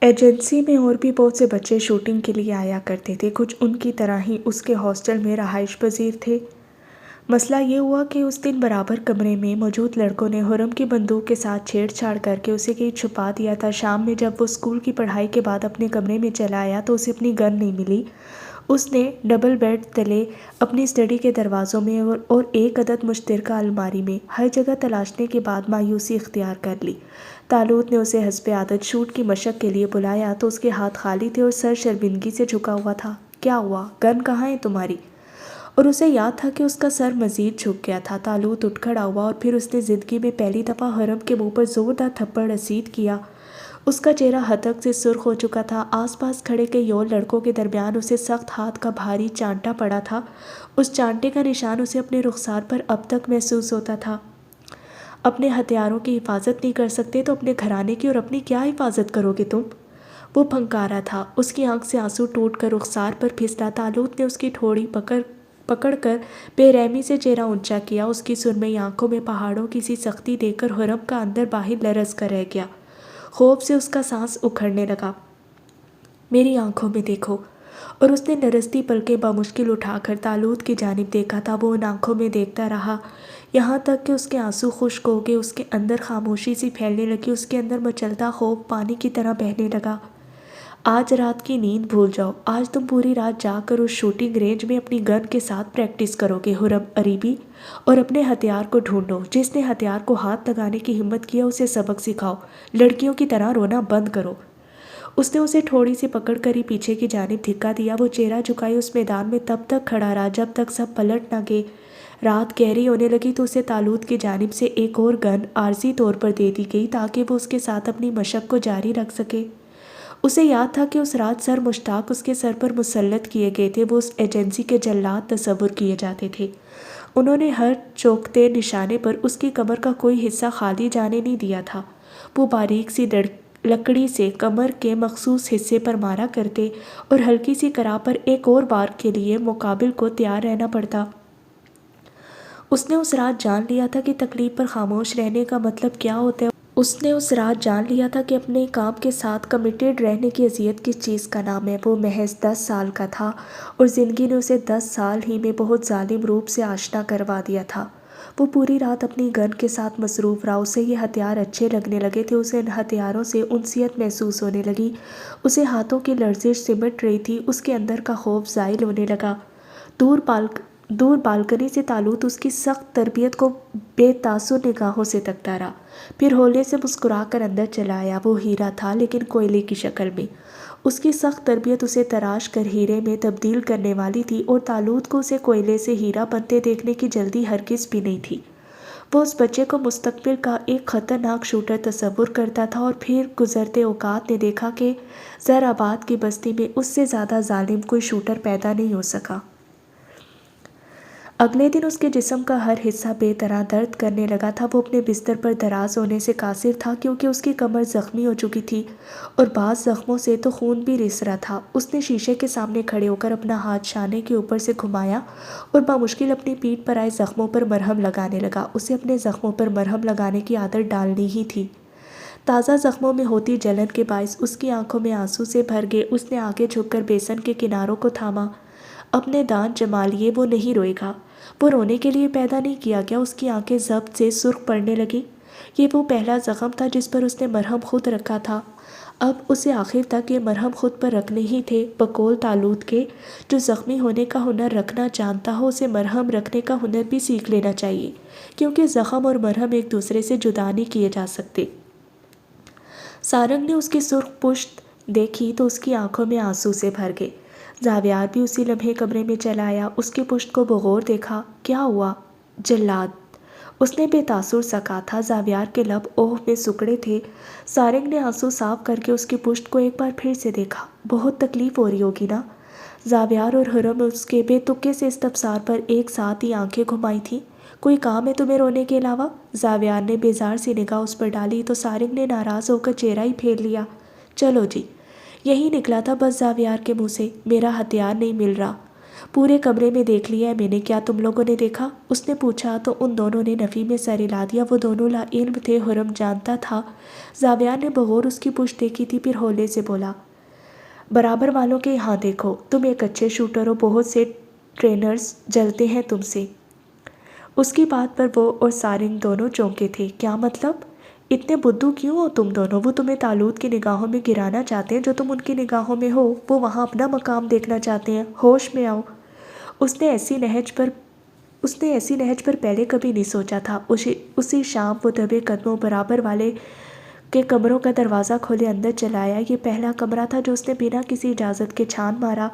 Agency میں اور بھی بہت سے بچے شوٹنگ کے لیے آیا کرتے تھے، کچھ ان کی طرح ہی اس کے ہاسٹل میں رہائش پذیر تھے۔ مسئلہ یہ ہوا کہ اس دن برابر کمرے میں موجود لڑکوں نے خرم کی بندوق کے ساتھ چھیڑ چھاڑ کر کے اسے کہیں چھپا دیا تھا۔ شام میں جب وہ اسکول کی پڑھائی کے بعد اپنے کمرے میں چلا آیا تو اسے اپنی گن نہیں ملی۔ اس نے ڈبل بیڈ تلے، اپنی اسٹڈی کے دروازوں میں اور ایک عدد مشترکہ الماری میں ہر جگہ تلاشنے کے بعد مایوسی اختیار کر لی۔ طالوت نے اسے حسب عادت شوٹ کی مشق کے لیے بلایا تو اس کے ہاتھ خالی تھے اور سر شرمندگی سے جھکا ہوا تھا۔ کیا ہوا؟ گن کہاں ہے تمہاری؟ اور اسے یاد تھا کہ اس کا سر مزید جھک گیا تھا۔ طالوت اٹھ کھڑا ہوا اور پھر اس نے زندگی میں پہلی دفعہ خرم کے منہ پر زوردار تھپڑ رسید کیا۔ اس کا چہرہ ہتک سے سرخ ہو چکا تھا۔ آس پاس کھڑے کئی اور لڑکوں کے درمیان اسے سخت ہاتھ کا بھاری چانٹا پڑا تھا۔ اس چانٹے کا نشان اسے اپنے رخسار پر اب تک محسوس ہوتا تھا۔ اپنے ہتھیاروں کی حفاظت نہیں کر سکتے تو اپنے گھرانے کی اور اپنی کیا حفاظت کرو گے تم؟ وہ پھنکارا تھا۔ اس کی آنکھ سے آنسو ٹوٹ کر رخسار پر پھسلا۔ طالوت نے اس کی ٹھوڑی پکڑ کر بے رحمی سے چہرہ اونچا کیا۔ اس کی سرمئی آنکھوں میں پہاڑوں کی سی سختی دیکھ کر خرم کا اندر باہر لرز کر رہ گیا۔ خوف سے اس کا سانس اکھڑنے لگا۔ میری آنکھوں میں دیکھو۔ اور اس نے لرزتی پلکیں بمشکل اٹھا کر طالوت کی جانب دیکھا تھا۔ وہ ان آنکھوں میں دیکھتا رہا یہاں تک کہ اس کے آنسو خشک ہو گئے۔ اس کے اندر خاموشی سی پھیلنے لگی۔ اس کے اندر مچلتا خوف پانی کی طرح بہنے لگا۔ آج رات کی نیند بھول جاؤ۔ آج تم پوری رات جا کر اس شوٹنگ رینج میں اپنی گن کے ساتھ پریکٹس کرو گے خرم اریبی، اور اپنے ہتھیار کو ڈھونڈو۔ جس نے ہتھیار کو ہاتھ لگانے کی ہمت کیا اسے سبق سکھاؤ۔ لڑکیوں کی طرح رونا بند کرو۔ اس نے اسے تھوڑی سی پکڑ کر ہی پیچھے کی جانب دھکا دیا۔ وہ چہرہ جھکائے اس میدان میں تب تک کھڑا رہا جب تک سب پلٹ نہ گئے۔ رات گہری ہونے لگی تو اسے طالوت کی جانب سے ایک اور گن عارضی طور پر دے دی گئی تاکہ وہ اس کے ساتھ اپنی مشق کو جاری رکھ سکے۔ اسے یاد تھا کہ اس رات سر مشتاق اس کے سر پر مسلط کیے گئے تھے۔ وہ اس ایجنسی کے جلاد تصور کیے جاتے تھے۔ انہوں نے ہر چوکتے نشانے پر اس کی کمر کا کوئی حصہ خالی جانے نہیں دیا تھا۔ وہ باریک سی لکڑی سے کمر کے مخصوص حصے پر مارا کرتے اور ہلکی سی کرا پر ایک اور بار کے لیے مقابل کو تیار رہنا پڑتا۔ اس نے اس رات جان لیا تھا کہ تکلیف پر خاموش رہنے کا مطلب کیا ہوتا ہے۔ اس نے اس رات جان لیا تھا کہ اپنے کام کے ساتھ کمیٹڈ رہنے کی اذیت کس چیز کا نام ہے۔ وہ محض 10 سال کا تھا اور زندگی نے اسے 10 سال ہی میں بہت ظالم روپ سے آشنا کروا دیا تھا۔ وہ پوری رات اپنی گن کے ساتھ مصروف رہا۔ اسے یہ ہتھیار اچھے لگنے لگے تھے۔ اسے ان ہتھیاروں سے انسیت محسوس ہونے لگی۔ اسے ہاتھوں کی لرزش سمٹ رہی تھی۔ اس کے اندر کا خوف زائل ہونے لگا۔ دور بالکنی سے طالوت اس کی سخت تربیت کو بے تاثر نگاہوں سے تکتا رہا، پھر ہولے سے مسکرا کر اندر چلا آیا۔ وہ ہیرا تھا لیکن کوئلے کی شکل میں۔ اس کی سخت تربیت اسے تراش کر ہیرے میں تبدیل کرنے والی تھی اور طالوت کو اسے کوئلے سے ہیرا بنتے دیکھنے کی جلدی ہرگز بھی نہیں تھی۔ وہ اس بچے کو مستقبل کا ایک خطرناک شوٹر تصور کرتا تھا اور پھر گزرتے اوقات نے دیکھا کہ زر آباد کی بستی میں اس سے زیادہ ظالم کوئی شوٹر پیدا نہیں ہو سکا۔ اگلے دن اس کے جسم کا ہر حصہ بے طرح درد کرنے لگا تھا۔ وہ اپنے بستر پر دراز ہونے سے قاصر تھا کیونکہ اس کی کمر زخمی ہو چکی تھی اور بعض زخموں سے تو خون بھی رس رہا تھا۔ اس نے شیشے کے سامنے کھڑے ہو کر اپنا ہاتھ شانے کے اوپر سے گھمایا اور بمشکل اپنی پیٹھ پر آئے زخموں پر مرہم لگانے لگا۔ اسے اپنے زخموں پر مرہم لگانے کی عادت ڈالنی ہی تھی۔ تازہ زخموں میں ہوتی جلن کے باعث اس کی آنکھوں میں آنسو سے بھر گئے۔ اس نے آگے جھک کر بیسن کے کناروں کو تھاما۔ اپنے دانت جما لیے۔ وہ نہیں روئے گا۔ وہ رونے کے لیے پیدا نہیں کیا گیا۔ اس کی آنکھیں ضبط سے سرخ پڑنے لگیں۔ یہ وہ پہلا زخم تھا جس پر اس نے مرہم خود رکھا تھا۔ اب اسے آخر تک یہ مرہم خود پر رکھنے ہی تھے۔ بقول طالوت کے جو زخمی ہونے کا ہنر رکھنا جانتا ہو اسے مرہم رکھنے کا ہنر بھی سیکھ لینا چاہیے، کیونکہ زخم اور مرہم ایک دوسرے سے جدا نہیں کیے جا سکتے۔ سارنگ نے اس کی سرخ پشت دیکھی تو اس کی آنکھوں میں آنسو سے بھر گئے۔ زاویار بھی اسی لمحے کمرے میں چلا آیا۔ اس کی پشت کو بغور دیکھا۔ کیا ہوا؟ جلاد، اس نے بے تاثر سا کہا تھا۔ زاویار کے لب اوہ میں سکڑے تھے۔ سارنگ نے آنسو صاف کر کے اس کی پشت کو ایک بار پھر سے دیکھا۔ بہت تکلیف ہو رہی ہوگی نا؟ زاویار اور خرم اس کے بے تکے سے استفسار پر ایک ساتھ ہی آنکھیں گھمائی تھیں۔ کوئی کام ہے تمہیں رونے کے علاوہ؟ زاویار نے بیزار سی نگاہ اس پر ڈالی تو سارنگ نے ناراض ہو کر چہرہ ہی پھیر لیا۔ چلو جی، یہی نکلا تھا بس زاویار کے منہ سے۔ میرا ہتھیار نہیں مل رہا۔ پورے کمرے میں دیکھ لیا ہے میں نے، کیا تم لوگوں نے دیکھا؟ اس نے پوچھا تو ان دونوں نے نفی میں سر ہلا دیا۔ وہ دونوں لا علم تھے، حرم جانتا تھا۔ زاویار نے بغور اس کی پشت دیکھی تھی، پھر ہولے سے بولا، برابر والوں کے یہاں دیکھو، تم ایک اچھے شوٹر ہو، بہت سے ٹرینرز جلتے ہیں تم سے۔ اس کی بات پر وہ اور سارنگ دونوں چونکے تھے۔ کیا مطلب؟ اتنے بدھو کیوں ہو تم دونوں؟ وہ تمہیں طالوت کی نگاہوں میں گرانا چاہتے ہیں، جو تم ان کی نگاہوں میں ہو، وہ وہاں اپنا مقام دیکھنا چاہتے ہیں۔ ہوش میں آؤ۔ اس نے ایسی نہج پر پہلے کبھی نہیں سوچا تھا۔ اسی شام وہ دبے قدموں برابر والے کے کمروں کا دروازہ کھولے اندر چلا آیا۔ یہ پہلا کمرہ تھا جو اس نے بنا کسی اجازت کے چھان مارا۔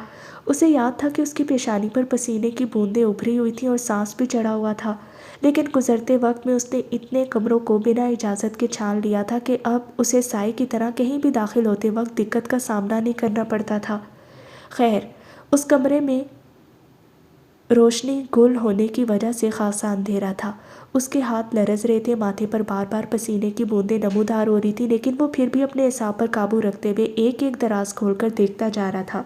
اسے یاد تھا کہ اس کی پیشانی پر پسینے کی بوندیں ابھری ہوئی تھیں اور سانس بھی چڑھا ہوا تھا، لیکن گزرتے وقت میں اس نے اتنے کمروں کو بنا اجازت کے چھان لیا تھا کہ اب اسے سائے کی طرح کہیں بھی داخل ہوتے وقت دقت کا سامنا نہیں کرنا پڑتا تھا۔ خیر، اس کمرے میں روشنی گل ہونے کی وجہ سے خاصا اندھیرا تھا۔ اس کے ہاتھ لرز رہے تھے، ماتھے پر بار بار پسینے کی بوندیں نمودار ہو رہی تھی، لیکن وہ پھر بھی اپنے اعصاب پر قابو رکھتے ہوئے ایک ایک دراز کھول کر دیکھتا جا رہا تھا،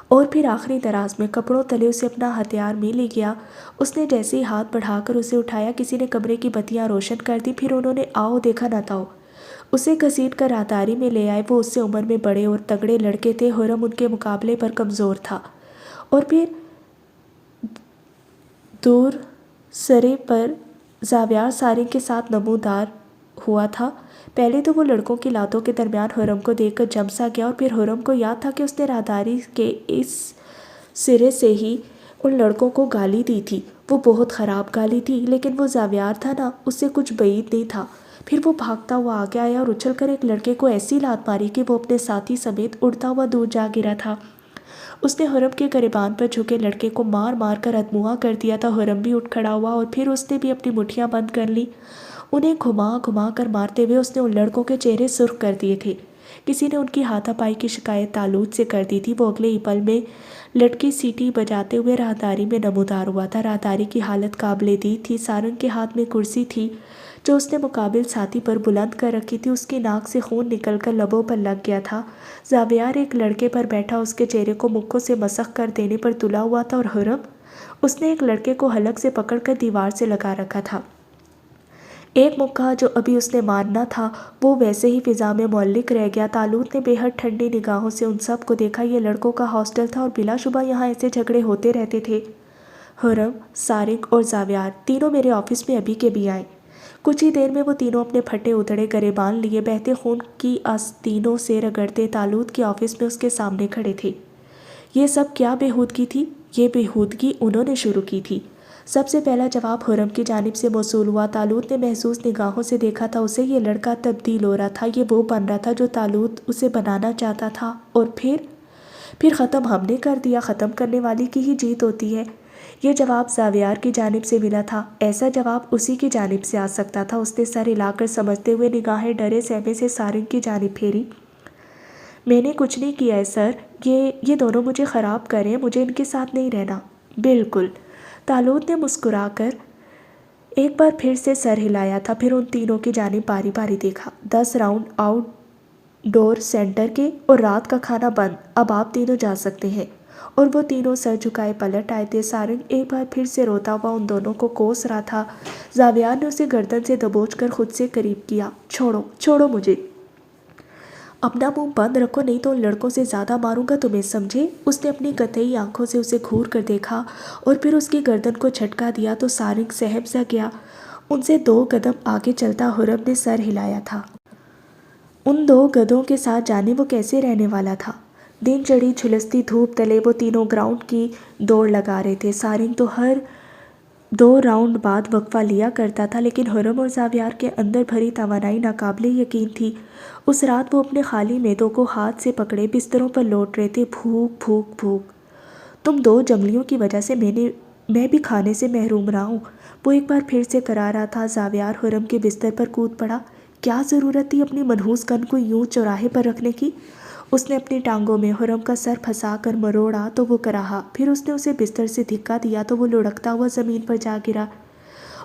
اور پھر آخری دراز میں کپڑوں تلے اسے اپنا ہتھیار مل ہی گیا۔ اس نے جیسے ہی ہاتھ بڑھا کر اسے اٹھایا، کسی نے کمرے کی بتیاں روشن کر دی، پھر انہوں نے آؤ دیکھا نہ تھا اسے گھسیٹ کر راہداری میں لے آئے۔ وہ اس سے عمر میں بڑے اور تگڑے لڑکے تھے، حرم ان کے مقابلے پر کمزور تھا، اور پھر دور سرے پر زاویار سارنگ کے ساتھ نمودار ہوا تھا۔ پہلے تو وہ لڑکوں کی لاتوں کے درمیان حرم کو دیکھ کر جم سا گیا، اور پھر حرم کو یاد تھا کہ اس نے راہداری کے اس سرے سے ہی ان لڑکوں کو گالی دی تھی۔ وہ بہت خراب گالی تھی، لیکن وہ زاویار تھا نا، اس سے کچھ بعید نہیں تھا۔ پھر وہ بھاگتا ہوا آگے آیا اور اچھل کر ایک لڑکے کو ایسی لات ماری کہ وہ اپنے ساتھی سمیت اڑتا ہوا دور جا گرا تھا۔ اس نے حرم کے گریبان پر جھکے لڑکے کو مار مار کر ادموا کر دیا تھا۔ حرم بھی اٹھ کھڑا ہوا اور پھر اس نے بھی اپنی مٹھیاں بند کر لی۔ انہیں گھما گھما کر مارتے ہوئے اس نے ان لڑکوں کے چہرے سرخ کر دیے تھے۔ کسی نے ان کی ہاتھا پائی کی شکایت طالوت سے کر دی تھی۔ وہ اگلے ہی پل میں لٹکی سیٹی بجاتے ہوئے راہداری میں نمودار ہوا تھا۔ راہداری کی حالت قابل دید تھی۔ سارنگ کے ہاتھ میں کرسی تھی جو اس نے مقابل ساتھی پر بلند کر رکھی تھی۔ اس کی ناک سے خون نکل کر لبوں پر لگ گیا تھا۔ زاویار ایک لڑکے پر بیٹھا اس کے چہرے کو مکوں سے مسخ کر دینے پر تلا ہوا تھا، اور حرم اس نے ایک لڑکے کو حلق سے پکڑ کر دیوار سے لگا رکھا تھا۔ ایک مکہ جو ابھی اس نے مارنا تھا وہ ویسے ہی فضا میں معلق رہ گیا۔ طالوت نے بے حد ٹھنڈی نگاہوں سے ان سب کو دیکھا۔ یہ لڑکوں کا ہاسٹل تھا اور بلا شبہ یہاں ایسے جھگڑے ہوتے رہتے تھے۔ حرم، سارنگ اور زاویار تینوں میرے آفس میں ابھی کے بھی آئے۔ کچھ ہی دیر میں وہ تینوں اپنے پھٹے ادھڑے گریبان لیے بہتے خون کی آستینوں سے رگڑتے طالوت کے آفس میں اس کے سامنے کھڑے تھے۔ یہ سب کیا بےہودگی تھی؟ یہ بےہودگی انہوں نے شروع کی تھی۔ سب سے پہلا جواب حرم کی جانب سے موصول ہوا۔ طالوت نے محظوظ نگاہوں سے دیکھا تھا اسے۔ یہ لڑکا تبدیل ہو رہا تھا، یہ وہ بن رہا تھا جو طالوت اسے بنانا چاہتا تھا، اور پھر ختم ہم نے کر دیا۔ ختم کرنے والی کی ہی جیت ہوتی ہے۔ یہ جواب زاویار کی جانب سے ملا تھا۔ ایسا جواب اسی کی جانب سے آ سکتا تھا۔ اس نے سر ہلا کر سمجھتے ہوئے نگاہیں ڈرے سہمے سے سارنگ کی جانب پھیری۔ میں نے کچھ نہیں کیا ہے سر، یہ دونوں مجھے خراب کر رہے ہیں، مجھے ان کے ساتھ نہیں رہنا۔ بالکل۔ طالوت نے مسکرا کر ایک بار پھر سے سر ہلایا تھا، پھر ان تینوں کی جانب باری باری دیکھا۔ 10 راؤنڈ آؤٹ ڈور سینٹر کے، اور رات کا کھانا بند۔ اب آپ تینوں جا سکتے ہیں۔ اور وہ تینوں سر جھکائے پلٹ آئے تھے۔ سارنگ ایک بار پھر سے روتا ہوا ان دونوں کو کوس رہا تھا۔ زاویار نے اسے گردن سے دبوچ کر خود سے قریب کیا۔ چھوڑو مجھے، اپنا منہ بند رکھو، نہیں تو ان لڑکوں سے زیادہ ماروں گا تمہیں، سمجھے؟ اس نے اپنی قطعی آنکھوں سے اسے گھور کر دیکھا اور پھر اس کی گردن کو جھٹکا دیا تو سارنگ سہم سا گیا۔ ان سے 2 قدم آگے چلتا حرم نے سر ہلایا تھا۔ ان 2 گدھوں کے ساتھ جانے وہ کیسے رہنے والا تھا؟ دن چڑھی جھلستی دھوپ تلے وہ تینوں گراؤنڈ کی دوڑ لگا رہے تھے۔ سارنگ تو ہر 2 راؤنڈ بعد وقفہ لیا کرتا تھا، لیکن حرم اور زاویار کے اندر بھری توانائی ناقابل یقین تھی۔ اس رات وہ اپنے خالی معدوں کو ہاتھ سے پکڑے بستروں پر لوٹ رہے تھے، بھوک بھوک بھوک۔ تم 2 جنگلیوں کی وجہ سے میں بھی کھانے سے محروم رہا ہوں، وہ ایک بار پھر سے کرا رہا تھا۔ زاویار حرم کے بستر پر کود پڑا۔ کیا ضرورت تھی اپنی منحوس گن کو یوں چوراہے پر رکھنے کی؟ اس نے اپنی ٹانگوں میں حرم کا سر پھنسا کر مروڑا تو وہ کراہا، پھر اس نے اسے بستر سے دھکا دیا تو وہ لڑکتا ہوا زمین پر جا گرا۔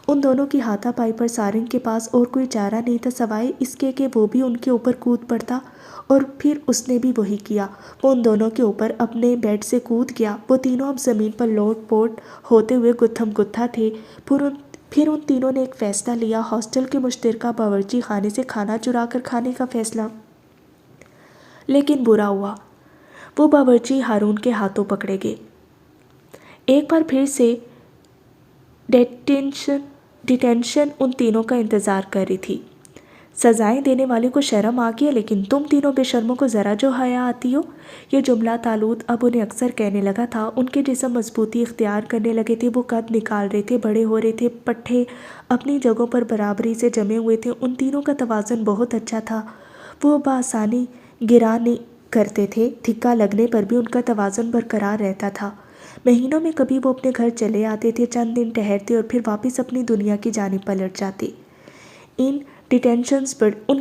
ان دونوں کی ہاتھا پائی پر سارنگ کے پاس اور کوئی چارہ نہیں تھا سوائے اس کے کہ وہ بھی ان کے اوپر کود پڑتا، اور پھر اس نے بھی وہی کیا۔ وہ ان دونوں کے اوپر اپنے بیڈ سے کود گیا۔ وہ تینوں اب زمین پر لوٹ پوٹ ہوتے ہوئے گتھم گتھا تھے۔ پھر ان تینوں نے ایک فیصلہ لیا، ہاسٹل کے مشترکہ باورچی خانے سے کھانا چرا کر کھانے کا فیصلہ۔ لیکن برا ہوا، وہ باورچی ہارون کے ہاتھوں پکڑے گئے۔ ایک بار پھر سے ڈیٹینشن ان تینوں کا انتظار کر رہی تھی۔ سزائیں دینے والے کو شرم آ گیا، لیکن تم تینوں بے شرموں کو ذرا جو حیا آتی ہو۔ یہ جملہ طالوت اب انہیں اکثر کہنے لگا تھا۔ ان کے جسم مضبوطی اختیار کرنے لگے تھے، وہ قد نکال رہے تھے، بڑے ہو رہے تھے، پٹھے اپنی جگہوں پر برابری سے جمے ہوئے تھے۔ ان تینوں کا توازن بہت اچھا تھا، وہ بآسانی گرا نہیں کرتے تھے، دھکا لگنے پر بھی ان کا توازن برقرار رہتا تھا۔ مہینوں میں کبھی وہ اپنے گھر چلے آتے تھے، چند دن ٹہرتے اور پھر واپس اپنی دنیا کی جانب پلٹ جاتے۔ ان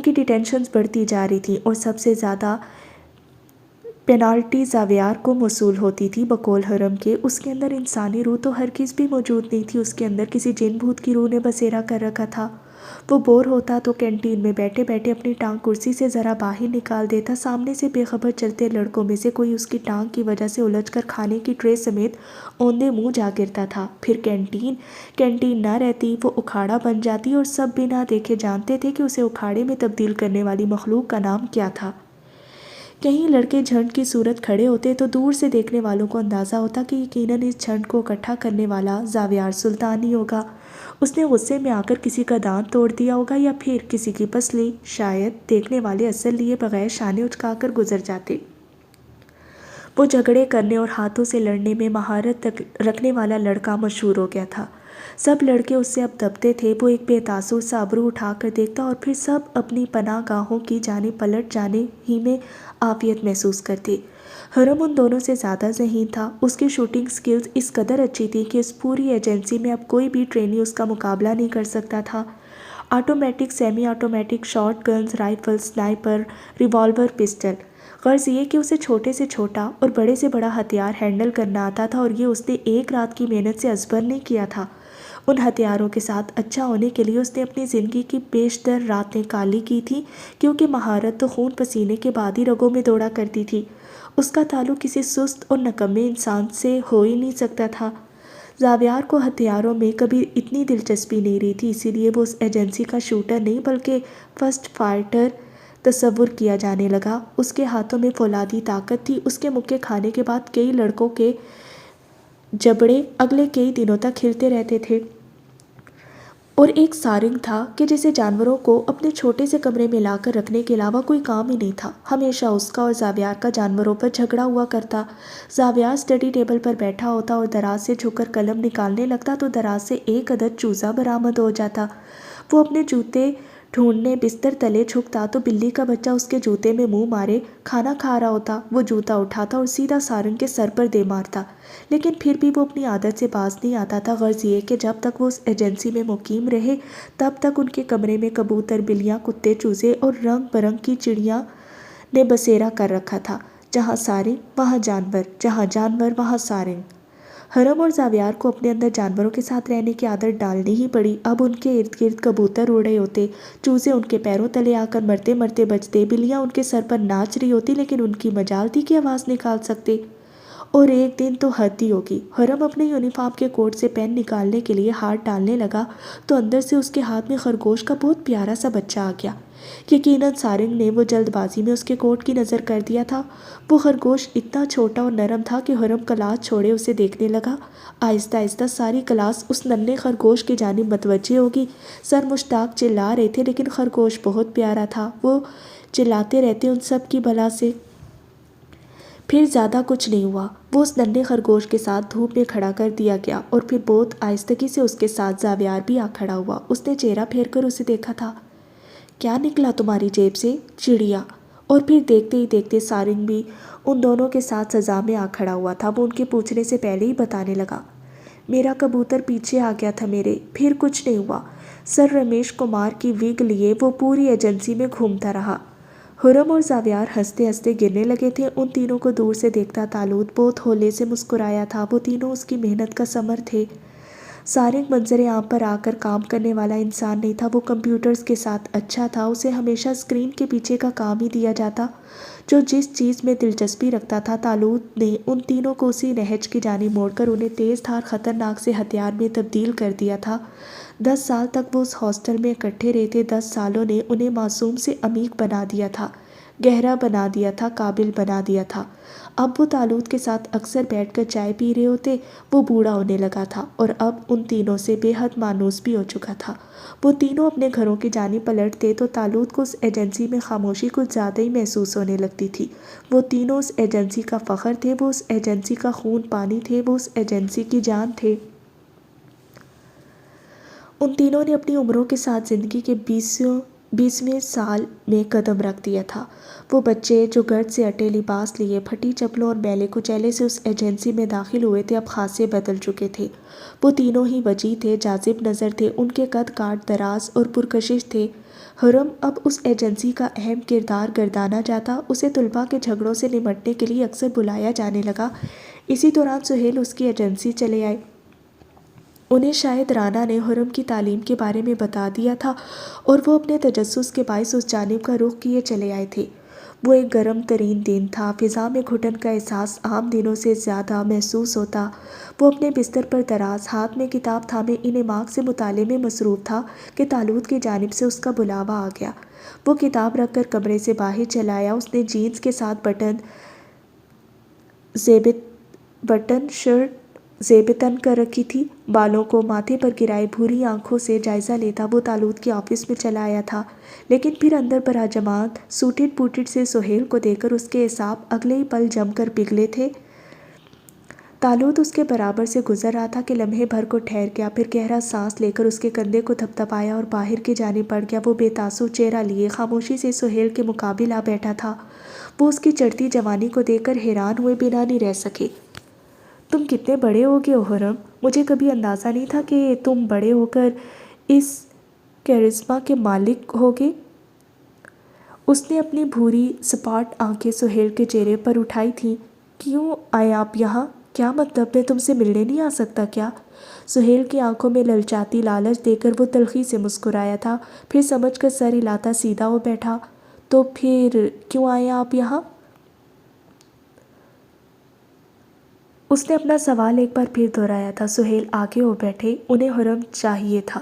کی ڈیٹینشنز بڑھتی جا رہی تھیں اور سب سے زیادہ پینالٹی زاویار کو موصول ہوتی تھی۔ بقول حرم کے اس کے اندر انسانی روح تو ہرگز بھی موجود نہیں تھی، اس کے اندر کسی جن بھوت کی روح نے بسیرا کر رکھا تھا۔ وہ بور ہوتا تو کینٹین میں بیٹھے بیٹھے اپنی ٹانگ کرسی سے ذرا باہر نکال دیتا، سامنے سے بے خبر چلتے لڑکوں میں سے کوئی اس کی ٹانگ کی وجہ سے الجھ کر کھانے کی ٹرے سمیت اوندے منہ جا گرتا تھا۔ پھر کینٹین نہ رہتی، وہ اکھاڑا بن جاتی اور سب بنا دیکھے جانتے تھے کہ اسے اکھاڑے میں تبدیل کرنے والی مخلوق کا نام کیا تھا۔ کہیں لڑکے جھنڈ کی صورت کھڑے ہوتے تو دور سے دیکھنے والوں کو اندازہ ہوتا کہ یقیناً اس جھنڈ کو اکٹھا کرنے والا زاویار سلطان ہی ہوگا۔ اس نے غصے میں آ کر کسی کا دانت توڑ دیا ہوگا یا پھر کسی کی پسلی، شاید دیکھنے والے اثر لیے بغیر شانے اچکا کر گزر جاتے۔ وہ جھگڑے کرنے اور ہاتھوں سے لڑنے میں مہارت رکھنے والا لڑکا مشہور ہو گیا تھا۔ سب لڑکے اس سے اب دبتے تھے۔ وہ ایک بے تاثر سا ابرو اٹھا کر دیکھتا اور پھر سب اپنی پناہ گاہوں کی جانب پلٹ جانے ہی میں عافیت محسوس کرتے۔ حرم ان دونوں سے زیادہ ذہین تھا، اس کی شوٹنگ سکلز اس قدر اچھی تھی کہ اس پوری ایجنسی میں اب کوئی بھی ٹرینی اس کا مقابلہ نہیں کر سکتا تھا۔ Automatic, semi automatic, short guns, rifle, sniper, revolver, pistol, غرض یہ کہ اسے چھوٹے سے چھوٹا اور بڑے سے بڑا ہتھیار ہینڈل کرنا آتا تھا، اور یہ اس نے ایک رات کی محنت سے ازبر نہیں کیا تھا۔ ان ہتھیاروں کے ساتھ اچھا ہونے کے لیے اس نے اپنی زندگی کی بیشتر راتیں کالی کی تھیں، کیونکہ مہارت تو خون پسینے کے بعد ہی رگوں میں دوڑا کرتی تھی۔ اس کا تعلق کسی سست اور نکمے انسان سے ہو ہی نہیں سکتا تھا۔ زاویار کو ہتھیاروں میں کبھی اتنی دلچسپی نہیں رہی تھی، اسی لیے وہ اس ایجنسی کا شوٹر نہیں بلکہ فرسٹ فائٹر تصور کیا جانے لگا۔ اس کے ہاتھوں میں فولادی طاقت تھی، اس کے مکے کھانے کے بعد کئی لڑکوں کے جبڑے اگلے کئی دنوں تک ہلتے رہتے تھے۔ اور ایک سارنگ تھا کہ جسے جانوروں کو اپنے چھوٹے سے کمرے میں لا کر رکھنے کے علاوہ کوئی کام ہی نہیں تھا۔ ہمیشہ اس کا اور زاویار کا جانوروں پر جھگڑا ہوا کرتا۔ زاویار اسٹڈی ٹیبل پر بیٹھا ہوتا اور دراز سے جھک کر قلم نکالنے لگتا تو دراز سے ایک عدد چوزا برآمد ہو جاتا۔ وہ اپنے جوتے ڈھونڈنے بستر تلے جھکتا تو بلی کا بچہ اس کے جوتے میں منہ مارے کھانا کھا رہا ہوتا۔ وہ جوتا اٹھاتا اور سیدھا سارنگ کے سر پر دے مارتا، لیکن پھر بھی وہ اپنی عادت سے باز نہیں آتا تھا۔ غرض یہ کہ جب تک وہ اس ایجنسی میں مقیم رہے تب تک ان کے کمرے میں کبوتر، بلیاں، کتے، چوزے اور رنگ برنگ کی چڑیاں نے بسیرا کر رکھا تھا۔ جہاں سارنگ وہاں جانور، جہاں جانور وہاں سارنگ۔ حرم اور زاویار کو اپنے اندر جانوروں کے ساتھ رہنے کی عادت ڈالنی ہی پڑی۔ اب ان کے ارد گرد کبوتر اڑ رہے ہوتے، چوزے ان کے پیروں تلے آ کر مرتے مرتے بچتے، بلیاں ان کے سر پر ناچ رہی ہوتی لیکن ان کی مجال تھی کہ آواز نکال سکتے۔ اور ایک دن تو حد ہی ہوگی، حرم اپنے یونیفارم کے کوٹ سے پین نکالنے کے لیے ہاتھ ڈالنے لگا تو اندر سے اس کے ہاتھ میں خرگوش کا بہت پیارا سا بچہ آ گیا۔ یقیناً سارنگ نے وہ جلد بازی میں اس کے کوٹ کی نظر کر دیا تھا۔ وہ خرگوش اتنا چھوٹا اور نرم تھا کہ حرم کلاس چھوڑے اسے دیکھنے لگا۔ آہستہ آہستہ ساری کلاس اس ننھے خرگوش کی جانب متوجہ ہوگی۔ سر مشتاق چلا رہے تھے لیکن خرگوش بہت پیارا تھا، وہ چلاتے رہتے ان سب کی بھلا سے۔ پھر زیادہ کچھ نہیں ہوا، وہ اس ننھے خرگوش کے ساتھ دھوپ میں کھڑا کر دیا گیا اور پھر بہت آہستگی سے اس کے ساتھ زاویار بھی آ کھڑا ہوا۔ اس نے چہرہ پھیر کر اسے دیکھا تھا۔ کیا نکلا تمہاری جیب سے؟ چڑیا۔ اور پھر دیکھتے ہی دیکھتے سارنگ بھی ان دونوں کے ساتھ سزا میں آ کھڑا ہوا تھا۔ وہ ان کے پوچھنے سے پہلے ہی بتانے لگا، میرا کبوتر پیچھے آ گیا تھا میرے، پھر کچھ نہیں ہوا۔ سر رمیش کمار کی وگ لیے وہ پوری ایجنسی میں گھومتا رہا۔ حرم اور زاویار ہنستے ہنستے گرنے لگے تھے۔ ان تینوں کو دور سے دیکھتا طالوت بہت ہولے سے مسکرایا تھا، وہ تینوں اس کی محنت کا ثمر تھے۔ سارنگ منظر عام پر آ کر کام کرنے والا انسان نہیں تھا، وہ کمپیوٹرز کے ساتھ اچھا تھا، اسے ہمیشہ اسکرین کے پیچھے کا کام ہی دیا جاتا جو جس چیز میں دلچسپی رکھتا تھا۔ طالوت نے ان تینوں کو اسی نہج کی جانب موڑ کر انہیں تیز دھار خطرناک سے ہتھیار میں تبدیل کر دیا تھا۔ 10 سال تک وہ اس ہاسٹل میں اکٹھے رہے تھے۔ 10 سالوں نے انہیں معصوم سے عمیق بنا دیا تھا، گہرا بنا دیا تھا، قابل بنا دیا تھا۔ اب وہ طالوت کے ساتھ اکثر بیٹھ کر چائے پی رہے ہوتے۔ وہ بوڑھا ہونے لگا تھا اور اب ان تینوں سے بے حد مانوس بھی ہو چکا تھا۔ وہ تینوں اپنے گھروں کی جانب پلٹتے تو طالوت کو اس ایجنسی میں خاموشی کچھ زیادہ ہی محسوس ہونے لگتی تھی۔ وہ تینوں اس ایجنسی کا فخر تھے، وہ اس ایجنسی کا خون پانی تھے، وہ اس ایجنسی کی جان تھے۔ ان تینوں نے اپنی عمروں کے ساتھ زندگی کے 20ویں سال میں قدم رکھ دیا تھا۔ وہ بچے جو گرد سے اٹے لباس لیے، پھٹی چپلوں اور میلے کچیلے سے اس ایجنسی میں داخل ہوئے تھے، اب خاصے بدل چکے تھے۔ وہ تینوں ہی وجیح تھے، جاذب نظر تھے، ان کے قد کاٹ دراز اور پرکشش تھے۔ حرم اب اس ایجنسی کا اہم کردار گردانا جاتا، اسے طلباء کے جھگڑوں سے نمٹنے کے لیے اکثر بلایا جانے لگا۔ اسی دوران سہیل اس کی ایجنسی چلے آئے۔ انہیں شاید رانا نے حرم کی تعلیم کے بارے میں بتا دیا تھا اور وہ اپنے تجسس کے باعث اس جانب کا رخ کیے چلے آئے تھے۔ وہ ایک گرم ترین دن تھا، فضا میں گھٹن کا احساس عام دنوں سے زیادہ محسوس ہوتا۔ وہ اپنے بستر پر دراز، ہاتھ میں کتاب تھامے انماک سے مطالعے میں مصروف تھا کہ طالوت کی جانب سے اس کا بلاوا آ گیا۔ وہ کتاب رکھ کر کمرے سے باہر چلا آیا۔ اس نے جینز کے ساتھ بٹن شرٹ زیب تن کر رکھی تھی، بالوں کو ماتھے پر گرائے بھوری آنکھوں سے جائزہ لیتا وہ طالوت کے آفس میں چلا آیا تھا، لیکن پھر اندر براجماعت سوٹڈ بوٹڈ سے سہیل کو دیکھ کر اس کے اعصاب اگلے ہی پل جم کر پگھلے تھے۔ طالوت اس کے برابر سے گزر رہا تھا کہ لمحے بھر کو ٹھہر گیا، پھر گہرا سانس لے کر اس کے کندھے کو تھپتھپایا اور باہر کی جانب بڑھ گیا۔ وہ بے تاثر چہرہ لیے خاموشی سے سہیل کے مقابل آ بیٹھا تھا۔ وہ اس کی چڑھتی جوانی کو دیکھ کر حیران ہوئے بنا نہیں رہ سکے۔ تم کتنے بڑے ہو گئے ہو حرم، مجھے کبھی اندازہ نہیں تھا کہ تم بڑے ہو کر اس کیرزما کے مالک ہوگے۔ اس نے اپنی بھوری سپاٹ آنکھیں سہیل کے چہرے پر اٹھائی تھیں۔ کیوں آئے آپ یہاں؟ کیا مطلب، میں تم سے ملنے نہیں آ سکتا کیا؟ سہیل کی آنکھوں میں للچاتی لالچ دیکھ کر وہ تلخی سے مسکرایا تھا، پھر سمجھ کر سر ہلاتا سیدھا ہو بیٹھا۔ تو پھر کیوں آئے آپ یہاں؟ اس نے اپنا سوال ایک بار پھر دہرایا تھا۔ سہیل آگے ہو بیٹھے۔ انہیں حرم چاہیے تھا،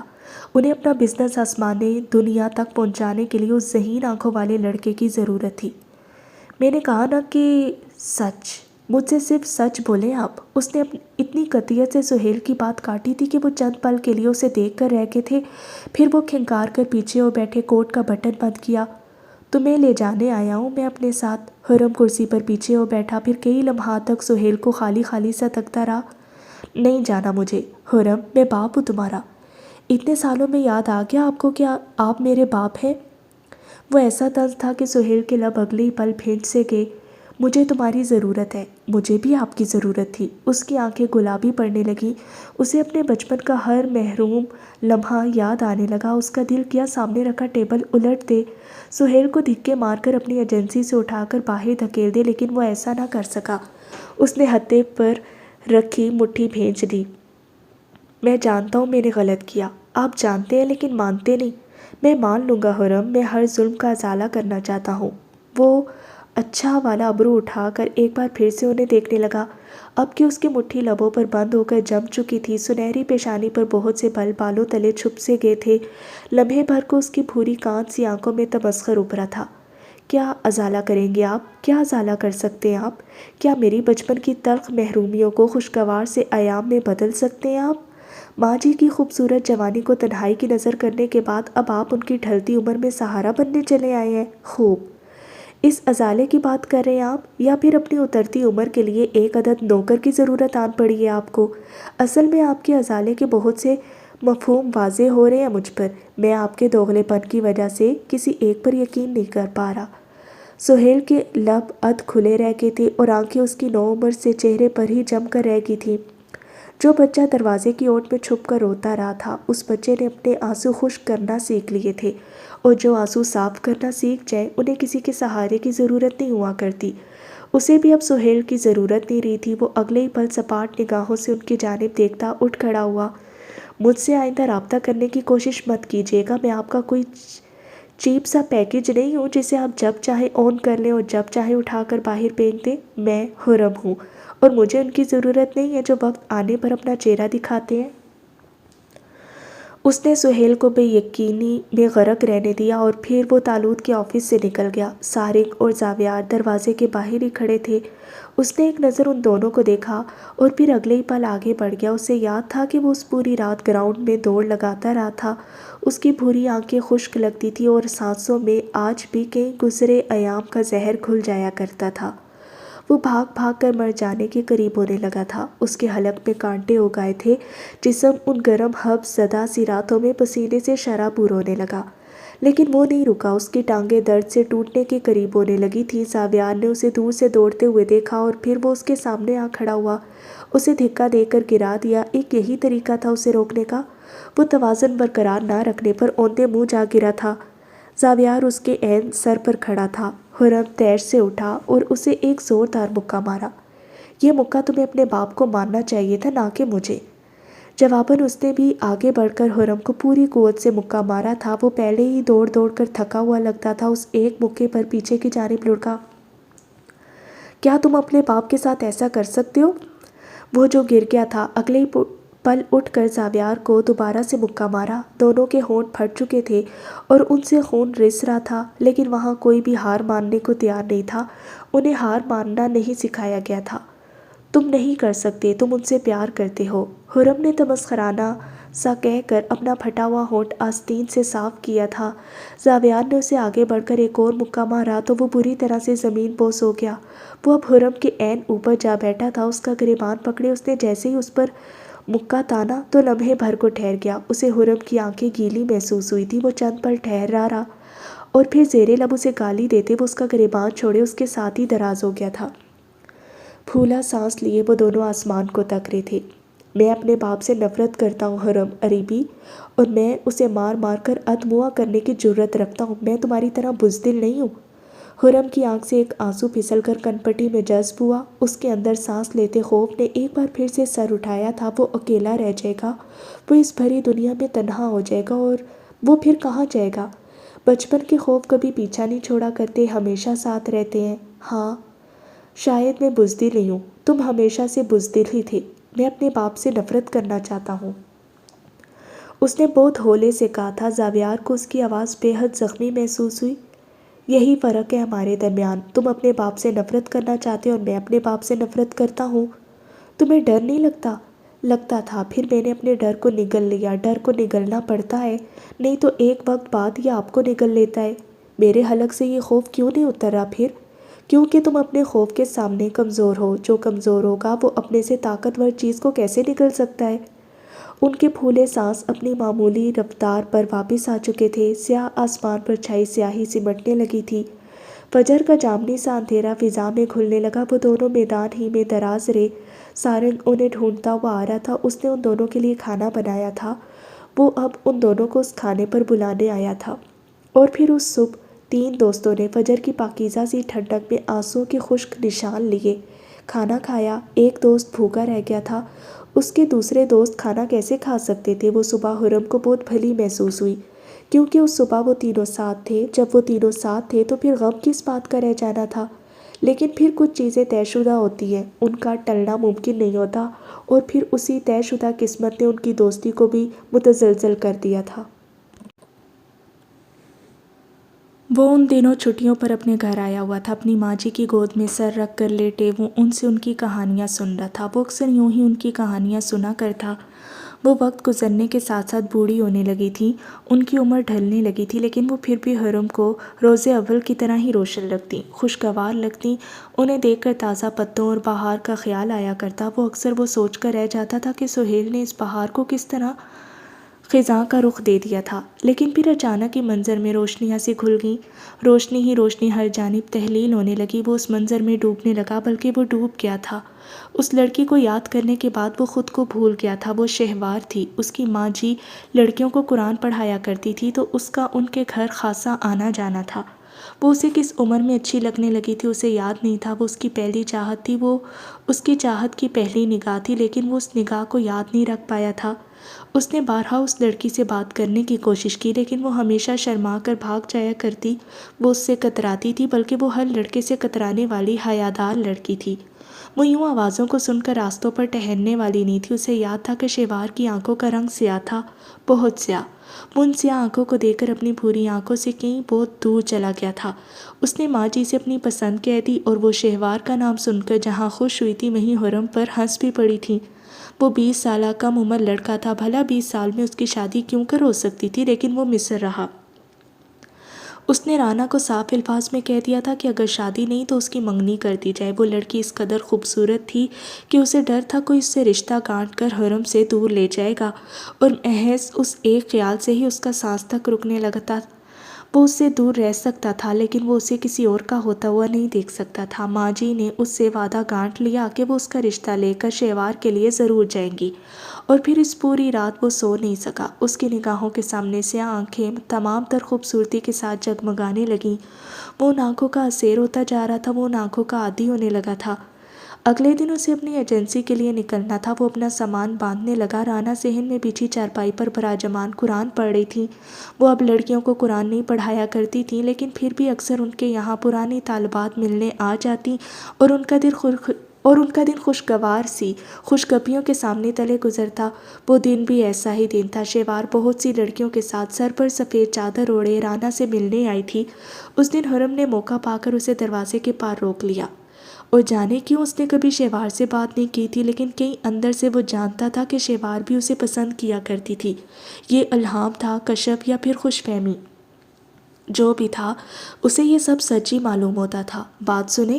انہیں اپنا بزنس آسمانِ دنیا تک پہنچانے کے لیے اس ذہین آنکھوں والے لڑکے کی ضرورت تھی۔ میں نے کہا نا کہ سچ، مجھ سے صرف سچ بولیں آپ۔ اس نے اتنی قطعیت سے سہیل کی بات کاٹی تھی کہ وہ چند پل کے لیے اسے دیکھ کر رہ گئے تھے، پھر وہ کھنکار کر پیچھے ہو بیٹھے، کوٹ کا بٹن بند کیا۔ تمہیں لے جانے آیا ہوں میں اپنے ساتھ۔ حرم کرسی پر پیچھے ہو بیٹھا، پھر کئی لمحات تک سہیل کو خالی خالی سا تکتا رہا۔ نہیں جانا مجھے حرم، میں باپ ہوں تمہارا۔ اتنے سالوں میں یاد آ گیا آپ کو کہ آپ میرے باپ ہیں؟ وہ ایسا طنز تھا کہ سہیل کے لب اگلے ہی پل پھینچ سے گئے۔ مجھے تمہاری ضرورت ہے، مجھے بھی آپ کی ضرورت تھی۔ اس کی آنکھیں گلابی پڑنے لگیں، اسے اپنے بچپن کا ہر محروم لمحہ یاد آنے لگا۔ اس کا دل کیا سامنے رکھا ٹیبل الٹ دے، سہیل کو دھکے مار کر اپنی ایجنسی سے اٹھا کر باہر دھکیل دے، لیکن وہ ایسا نہ کر سکا۔ اس نے ہتھے پر رکھی مٹھی بھینچ دی۔ میں جانتا ہوں میں نے غلط کیا، آپ جانتے ہیں لیکن مانتے نہیں۔ میں مان لوں گا حرم، میں ہر ظلم کا ازالہ کرنا چاہتا ہوں۔ وہ اچھا والا ابرو اٹھا کر ایک بار پھر سے انہیں دیکھنے لگا، اب کہ اس کی مٹھی لبوں پر بند ہو کر جم چکی تھی، سنہری پیشانی پر بہت سے بل بالوں تلے چھپ سے گئے تھے۔ لمحے بھر کو اس کی بھوری کانچ سی آنکھوں میں تمسخر ابھرا تھا۔ کیا ازالہ کریں گے آپ؟ کیا ازالہ کر سکتے ہیں آپ؟ کیا میری بچپن کی تلخ محرومیوں کو خوشگوار سے ایام میں بدل سکتے ہیں آپ؟ ماں جی کی خوبصورت جوانی کو تنہائی کی نظر کرنے کے بعد اب آپ ان کی ڈھلتی عمر میں سہارا بننے چلے آئے ہیں۔ خوب، اس ازالے کی بات کر رہے ہیں آپ، یا پھر اپنی اترتی عمر کے لیے ایک عدد نوکر کی ضرورت آن پڑی ہے آپ کو؟ اصل میں آپ کے ازالے کے بہت سے مفہوم واضح ہو رہے ہیں مجھ پر، میں آپ کے دوغلے پن کی وجہ سے کسی ایک پر یقین نہیں کر پا رہا۔ سہیل کے لب ادھ کھلے رہ گئے تھے اور آنکھیں اس کی نوعمر سے چہرے پر ہی جم کر رہ گئی تھیں۔ جو بچہ دروازے کی اوٹ میں چھپ کر روتا رہا تھا، اس بچے نے اپنے آنسو خشک کرنا سیکھ لیے تھے، اور جو آنسو صاف کرنا سیکھ جائے انہیں کسی کے سہارے کی ضرورت نہیں ہوا کرتی۔ اسے بھی اب سہیل کی ضرورت نہیں رہی تھی۔ وہ اگلے ہی پل سپاٹ نگاہوں سے ان کی جانب دیکھتا اٹھ کھڑا ہوا۔ مجھ سے آئندہ رابطہ کرنے کی کوشش مت کیجیے گا۔ میں آپ کا کوئی چیپ سا پیکج نہیں ہوں جسے آپ جب چاہے آن کر لیں اور جب چاہے اٹھا کر باہر پھینک دیں۔ میں حرم ہوں اور مجھے ان کی ضرورت نہیں ہے جو وقت آنے پر اپنا چہرہ دکھاتے ہیں۔ اس نے سہیل کو بے یقینی میں غرق رہنے دیا اور پھر وہ تالوت کے آفس سے نکل گیا۔ سارنگ اور زاویار دروازے کے باہر ہی کھڑے تھے۔ اس نے ایک نظر ان دونوں کو دیکھا اور پھر اگلے ہی پل آگے بڑھ گیا۔ اسے یاد تھا کہ وہ اس پوری رات گراؤنڈ میں دوڑ لگاتا رہا تھا۔ اس کی بھوری آنکھیں خشک لگتی تھی اور سانسوں میں آج بھی کئی گزرے ایام کا زہر گھل جایا کرتا تھا۔ وہ بھاگ بھاگ کر مر جانے کے قریب ہونے لگا تھا۔ اس کے حلق میں کانٹے ہو گئے تھے۔ جسم ان گرم حبس زدہ سی راتوں میں پسینے سے شرابور ہونے لگا، لیکن وہ نہیں رکا۔ اس کی ٹانگیں درد سے ٹوٹنے کے قریب ہونے لگی تھیں۔ زاویار نے اسے دور سے دوڑتے ہوئے دیکھا اور پھر وہ اس کے سامنے آ کھڑا ہوا۔ اسے دھکا دے کر گرا دیا۔ ایک یہی طریقہ تھا اسے روکنے کا۔ وہ توازن برقرار نہ رکھنے پر اوندے منہ جا گرا تھا۔ زاویار اس کے عین سر پر کھڑا تھا۔ حرم تیش سے اٹھا اور اسے ایک زوردار مکہ مارا۔ یہ مکہ تمہیں اپنے باپ کو مارنا چاہیے تھا، نہ کہ مجھے۔ جواباً اس نے بھی آگے بڑھ کر حرم کو پوری قوت سے مکہ مارا تھا۔ وہ پہلے ہی دوڑ دوڑ کر تھکا ہوا لگتا تھا۔ اس ایک مکے پر پیچھے کی جانب لڑکا۔ کیا تم اپنے باپ کے ساتھ ایسا کر سکتے ہو؟ وہ جو گر گیا تھا اگلے ہی پل اٹھ کر زاویار کو دوبارہ سے مکہ مارا۔ دونوں کے ہونٹ پھٹ چکے تھے اور ان سے خون رس رہا تھا، لیکن وہاں کوئی بھی ہار ماننے کو تیار نہیں تھا۔ انہیں ہار ماننا نہیں سکھایا گیا تھا۔ تم نہیں کر سکتے، تم ان سے پیار کرتے ہو، حرم نے تمسخرانہ سا کہہ کر اپنا پھٹا ہوا ہونٹ آستین سے صاف کیا تھا۔ زاویار نے اسے آگے بڑھ کر ایک اور مکہ مارا تو وہ بری طرح سے زمین بوس ہو گیا۔ وہ اب حرم کے عین اوپر جا بیٹھا تھا۔ اس کا گریبان پکڑے اس نے جیسے ہی اس پر مکہ تانا تو لمحے بھر کو ٹھہر گیا۔ اسے حرم کی آنکھیں گیلی محسوس ہوئی تھی۔ وہ چند پل ٹھہرا رہا اور پھر زیر لب اسے گالی دیتے وہ اس کا گریبان چھوڑے اس کے ساتھ ہی دراز ہو گیا تھا۔ پھولا سانس لیے وہ دونوں آسمان کو تک رہے تھے۔ میں اپنے باپ سے نفرت کرتا ہوں حرم عریبی، اور میں اسے مار مار کر ادموا کرنے کی جرت رکھتا ہوں۔ میں تمہاری طرح بزدل نہیں ہوں۔ حرم کی آنکھ سے ایک آنسو پھسل کر کنپٹی میں جذب ہوا۔ اس کے اندر سانس لیتے خوف نے ایک بار پھر سے سر اٹھایا تھا۔ وہ اکیلا رہ جائے گا، وہ اس بھری دنیا میں تنہا ہو جائے گا، اور وہ پھر کہاں جائے گا؟ بچپن کے خوف کبھی پیچھا نہیں چھوڑا کرتے، ہمیشہ ساتھ رہتے ہیں۔ ہاں، شاید میں بزدل نہیں ہوں، تم ہمیشہ سے بزدل ہی تھے۔ میں اپنے باپ سے نفرت کرنا چاہتا ہوں، اس نے بہت ہولے سے کہا تھا۔ زاویار کو اس کی آواز بے حد زخمی محسوس ہوئی۔ یہی فرق ہے ہمارے درمیان، تم اپنے باپ سے نفرت کرنا چاہتے ہو اور میں اپنے باپ سے نفرت کرتا ہوں۔ تمہیں ڈر نہیں لگتا؟ لگتا تھا، پھر میں نے اپنے ڈر کو نگل لیا۔ ڈر کو نگلنا پڑتا ہے، نہیں تو ایک وقت بعد یہ آپ کو نگل لیتا ہے۔ میرے حلق سے یہ خوف کیوں نہیں اتر رہا پھر؟ کیونکہ تم اپنے خوف کے سامنے کمزور ہو۔ جو کمزور ہوگا وہ اپنے سے طاقتور چیز کو کیسے نگل سکتا ہے؟ ان کے پھولے سانس اپنی معمولی رفتار پر واپس آ چکے تھے۔ سیاہ آسمان پر چھائی سیاہی سمٹنے لگی تھی۔ فجر کا جامنی سا اندھیرا فضا میں گھلنے لگا۔ وہ دونوں میدان ہی میں دراز رہے۔ سارنگ انہیں ڈھونڈتا ہوا آ رہا تھا۔ اس نے ان دونوں کے لیے کھانا بنایا تھا۔ وہ اب ان دونوں کو اس کھانے پر بلانے آیا تھا۔ اور پھر اس صبح تین دوستوں نے فجر کی پاکیزہ سی ٹھنڈک میں آنسوؤں کے خشک نشان لیے۔ کھانا کھایا۔ ایک دوست بھوکا رہ گیا تھا۔ اس کے دوسرے دوست کھانا کیسے کھا سکتے تھے؟ وہ صبح حرم کو بہت بھلی محسوس ہوئی، کیونکہ اس صبح وہ تینوں ساتھ تھے۔ جب وہ تینوں ساتھ تھے تو پھر غم کس بات کا رہ جانا تھا؟ لیکن پھر کچھ چیزیں طے شدہ ہوتی ہیں، ان کا ٹلنا ممکن نہیں ہوتا، اور پھر اسی طے شدہ قسمت نے ان کی دوستی کو بھی متزلزل کر دیا تھا۔ وہ ان دنوں چھٹیوں پر اپنے گھر آیا ہوا تھا۔ اپنی ماں جی کی گود میں سر رکھ کر لیٹے وہ ان سے ان کی کہانیاں سن رہا تھا۔ وہ اکثر یوں ہی ان کی کہانیاں سنا کرتا۔ وہ وقت گزرنے کے ساتھ ساتھ بوڑھی ہونے لگی تھی، ان کی عمر ڈھلنے لگی تھی، لیکن وہ پھر بھی حرم کو روز اول کی طرح ہی روشن لگتی، خوشگوار لگتی۔ انہیں دیکھ کر تازہ پتوں اور بہار کا خیال آیا کرتا۔ وہ اکثر وہ سوچ کر رہ جاتا تھا کہ سہیل نے اس بہار کو کس طرح خزاں کا رخ دے دیا تھا۔ لیکن پھر اچانک ہی منظر میں روشنیاں سی کھل گئیں، روشنی ہی روشنی ہر جانب تحلیل ہونے لگی۔ وہ اس منظر میں ڈوبنے لگا، بلکہ وہ ڈوب گیا تھا۔ اس لڑکی کو یاد کرنے کے بعد وہ خود کو بھول گیا تھا۔ وہ شہوار تھی۔ اس کی ماں جی لڑکیوں کو قرآن پڑھایا کرتی تھی، تو اس کا ان کے گھر خاصا آنا جانا تھا۔ وہ اسے کس عمر میں اچھی لگنے لگی تھی اسے یاد نہیں تھا۔ وہ اس کی پہلی چاہت تھی، وہ اس کی چاہت کی پہلی نگاہ تھی، لیکن وہ اس نگاہ کو یاد نہیں رکھ پایا تھا۔ اس نے بارہا اس لڑکی سے بات کرنے کی کوشش کی لیکن وہ ہمیشہ شرما کر بھاگ جایا کرتی۔ وہ اس سے کتراتی تھی، بلکہ وہ ہر لڑکے سے کترانے والی حیادار لڑکی تھی۔ وہ یوں آوازوں کو سن کر راستوں پر ٹہلنے والی نہیں تھی۔ اسے یاد تھا کہ شیوار کی آنکھوں کا رنگ سیاہ تھا، بہت سیاہ۔ وہ ان سیاہ آنکھوں کو دیکھ کر اپنی بھوری آنکھوں سے کہیں بہت دور چلا گیا تھا۔ اس نے ماں جی سے اپنی پسند کہہ دی اور وہ شہوار کا نام سن کر جہاں خوش ہوئی تھی وہیں حرم پر ہنس بھی پڑی تھی۔ وہ 20 سالہ کم عمر لڑکا تھا، بھلا 20 سال میں اس کی شادی کیوں کر ہو سکتی تھی، لیکن وہ مصر رہا۔ اس نے رانا کو صاف الفاظ میں کہہ دیا تھا کہ اگر شادی نہیں تو اس کی منگنی کر دی جائے۔ وہ لڑکی اس قدر خوبصورت تھی کہ اسے ڈر تھا کوئی اس سے رشتہ گانٹھ کر حرم سے دور لے جائے گا، اور محض اس ایک خیال سے ہی اس کا سانس تک رکنے لگتا۔ وہ اس سے دور رہ سکتا تھا لیکن وہ اسے کسی اور کا ہوتا ہوا نہیں دیکھ سکتا تھا۔ ماں جی نے اس سے وعدہ گانٹھ لیا کہ وہ اس کا رشتہ لے کر شیوار کے لیے ضرور جائیں گی، اور پھر اس پوری رات وہ سو نہیں سکا۔ اس کی نگاہوں کے سامنے سیاہ آنکھیں تمام تر خوبصورتی کے ساتھ جگمگانے لگیں۔ وہ ان آنکھوں کا اسیر ہوتا جا رہا تھا، وہ ان آنکھوں کا عادی ہونے لگا تھا۔ اگلے دن اسے اپنی ایجنسی کے لیے نکلنا تھا۔ وہ اپنا سامان باندھنے لگا۔ رانا صحن میں بچھی چارپائی پر براجمان قرآن پڑھ رہی تھیں۔ وہ اب لڑکیوں کو قرآن نہیں پڑھایا کرتی تھیں، لیکن پھر بھی اکثر ان کے یہاں پرانی طالبات ملنے آ جاتیں اور ان کا دن خوشگوار سی خوشگپیوں کے سامنے تلے گزرتا۔ وہ دن بھی ایسا ہی دن تھا۔ شیوار بہت سی لڑکیوں کے ساتھ سر پر سفید چادر اوڑھے رانا سے ملنے آئی تھی۔ اس دن حرم نے موقع پا کر اسے دروازے کے پار روک لیا، اور جانے کیوں اس نے کبھی شیوار سے بات نہیں کی تھی، لیکن کہیں اندر سے وہ جانتا تھا کہ شیوار بھی اسے پسند کیا کرتی تھی۔ یہ الہام تھا، کشف، یا پھر خوش فہمی، جو بھی تھا اسے یہ سب سچ ہی معلوم ہوتا تھا۔ بات سنیں،